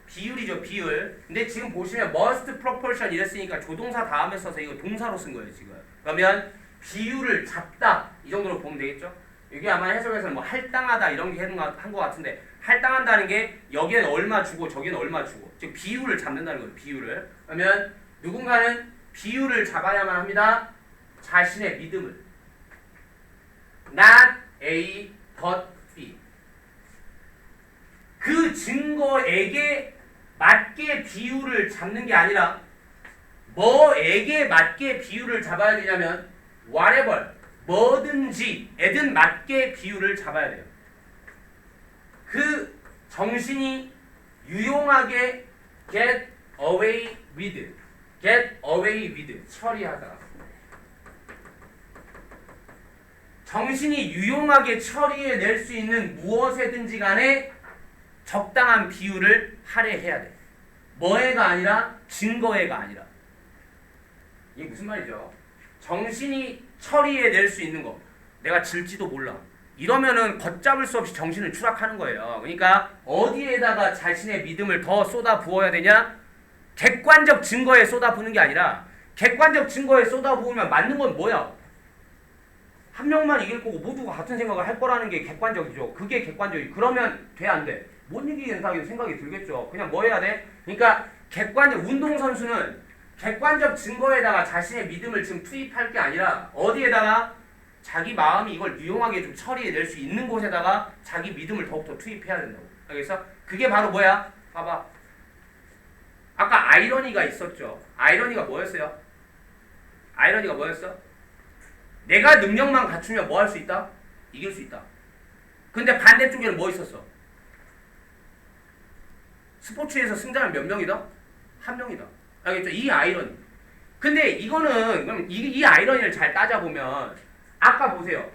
A: 비율이죠, 비율. 근데 지금 보시면 must proportion 이랬으니까 조동사 다음에 써서 이거 동사로 쓴 거예요, 지금. 그러면 비율을 잡다 이 정도로 보면 되겠죠? 이게 아마 해석에서는 뭐 할당하다 이런 게 한 것 같은데 할당한다는 게 여기에는 얼마 주고 저기에는 얼마 주고 즉 비율을 잡는다는 거예요, 비율을. 그러면 누군가는 비율을 잡아야만 합니다. 자신의 믿음을. Not A, but B. 그 증거에게 맞게 비율을 잡는 게 아니라 뭐에게 맞게 비율을 잡아야 되냐면 whatever, 뭐든지에든 맞게 비율을 잡아야 돼요. 그 정신이 유용하게 get away with 처리하다. 정신이 유용하게 처리해낼 수 있는 무엇에든지 간에 적당한 비율을 할애해야 돼. 뭐에가 아니라 증거에가 아니라. 이게 무슨 말이죠? 정신이 처리해낼 수 있는 거. 내가 질지도 몰라. 이러면은 걷잡을 수 없이 정신을 추락하는 거예요. 그러니까 어디에다가 자신의 믿음을 더 쏟아 부어야 되냐? 객관적 증거에 쏟아 부는 게 아니라 객관적 증거에 쏟아 부으면 맞는 건 뭐야? 한 명만 이길 거고 모두가 같은 생각을 할 거라는 게 객관적이죠. 그게 객관적이. 그러면 돼 안 돼? 못 이기겠다는 생각이 들겠죠. 그냥 뭐 해야 돼? 그러니까 객관적 운동선수는 객관적 증거에다가 자신의 믿음을 지금 투입할 게 아니라 어디에다가 자기 마음이 이걸 유용하게 좀 처리해낼 수 있는 곳에다가 자기 믿음을 더욱더 투입해야 된다고. 알겠어? 그게 바로 뭐야? 봐봐. 아까 아이러니가 있었죠. 아이러니가 뭐였어요? 아이러니가 뭐였어? 내가 능력만 갖추면 뭐 할 수 있다? 이길 수 있다. 근데 반대쪽에는 뭐 있었어? 스포츠에서 승자는 몇 명이다? 한 명이다. 알겠죠? 이 아이러니. 근데 이거는 그럼 이 아이러니를 잘 따져보면 아까 보세요.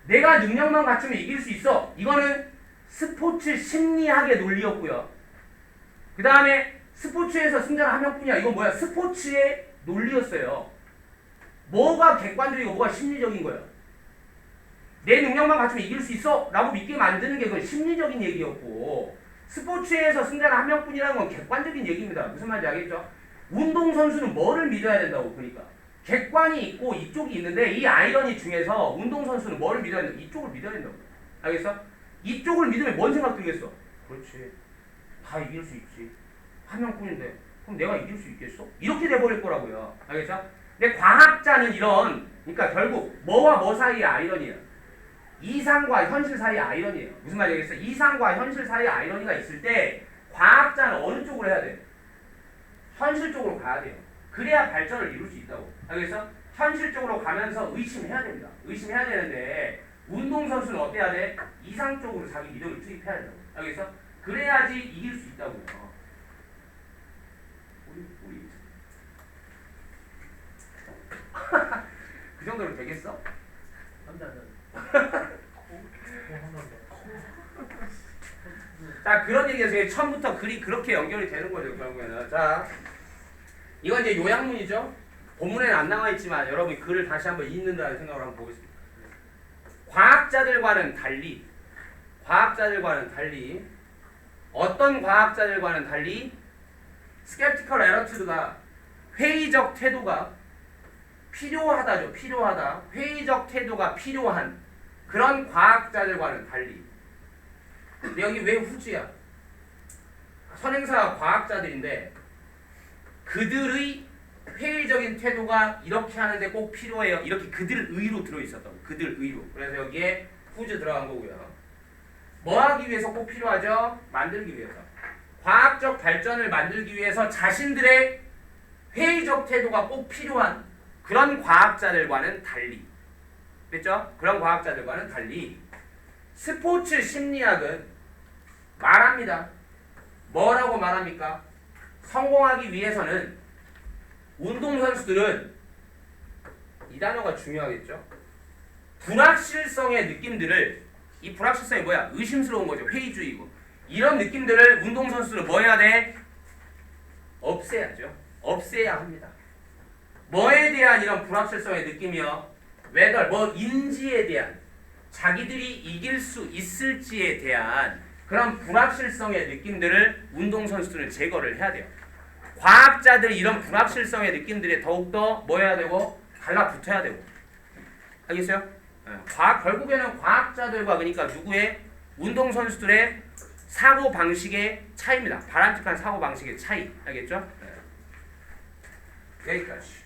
A: 내가 능력만 갖추면 이길 수 있어. 이거는 스포츠 심리학의 논리였고요. 그 다음에 스포츠에서 승자는 한 명뿐이야. 이건 뭐야? 스포츠의 논리였어요. 뭐가 객관적이고 뭐가 심리적인 거야? 내 능력만 갖추면 이길 수 있어 라고 믿게 만드는 게 그건 심리적인 얘기였고 스포츠에서 승자는 한 명뿐이라는 건 객관적인 얘기입니다. 무슨 말인지 알겠죠? 운동선수는 뭐를 믿어야 된다고. 그러니까 객관이 있고 이쪽이 있는데 이 아이러니 중에서 운동선수는 뭐를 믿어야 된다? 이쪽을 믿어야 된다고. 알겠어? 이쪽을 믿으면 뭔 생각 들겠어? 그렇지. 다 이길 수 있지. 한 명뿐인데 그럼 내가 이길 수 있겠어? 이렇게 돼버릴 거라고요. 알겠죠? 근데 과학자는 이런, 그러니까 결국 뭐와 뭐 사이의 아이러니야. 이상과 현실 사이의 아이러니예요. 무슨 말이겠어? 이상과 현실 사이의 아이러니가 있을 때 과학자는 어느 쪽으로 해야 돼? 현실 쪽으로 가야 돼요. 그래야 발전을 이룰 수 있다고. 알겠어? 현실 쪽으로 가면서 의심해야 됩니다. 의심해야 되는데 운동선수는 어때야 돼? 이상 쪽으로 자기 믿음을 투입해야 된다고. 알겠어? 그래야지 이길 수 있다고요. 우리 그 정도로 되겠어?
C: 안돼 안돼. 한번 더.
A: 자, 그런 얘기에서 처음부터 글이 그렇게 연결이 되는 거죠, 결국에는. 자, 이건 이제 요약문이죠. 본문에는 안 나와 있지만 여러분이 글을 다시 한번 읽는다는 생각으로 한번 보겠습니다. 과학자들과는 달리 어떤 과학자들과는 달리 skeptical attitude가 회의적 태도가 필요하다죠. 필요하다. 회의적 태도가 필요한 그런 과학자들과는 달리. 근데 여기 왜 후지야? 선행사가 과학자들인데 그들의 회의적인 태도가 이렇게 하는데 꼭 필요해요. 이렇게 그들 의로 들어있었다고. 그들 의로. 그래서 여기에 후즈 들어간 거고요. 뭐 하기 위해서 꼭 필요하죠? 만들기 위해서. 과학적 발전을 만들기 위해서 자신들의 회의적 태도가 꼭 필요한 그런 과학자들과는 달리. 됐죠? 그런 과학자들과는 달리 스포츠 심리학은 말합니다. 뭐라고 말합니까? 성공하기 위해서는 운동선수들은 이 단어가 중요하겠죠? 불확실성의 느낌들을 이 불확실성이 뭐야? 의심스러운 거죠. 회의주의고. 이런 느낌들을 운동선수들은 뭐 해야 돼? 없애야죠. 없애야 합니다. 뭐에 대한 이런 불확실성의 느낌이요? whether, 뭐 인지에 대한 자기들이 이길 수 있을지에 대한 그런 불확실성의 느낌들을 운동선수들은 제거를 해야 돼요. 과학자들이 이런 불확실성의 느낌들에 더욱더 뭐 해야 되고? 달라붙어야 되고. 알겠어요? 결국에는 과학자들과 그러니까 누구의? 운동선수들의 사고방식의 차이입니다. 바람직한 사고방식의 차이. 알겠죠? 여기까지.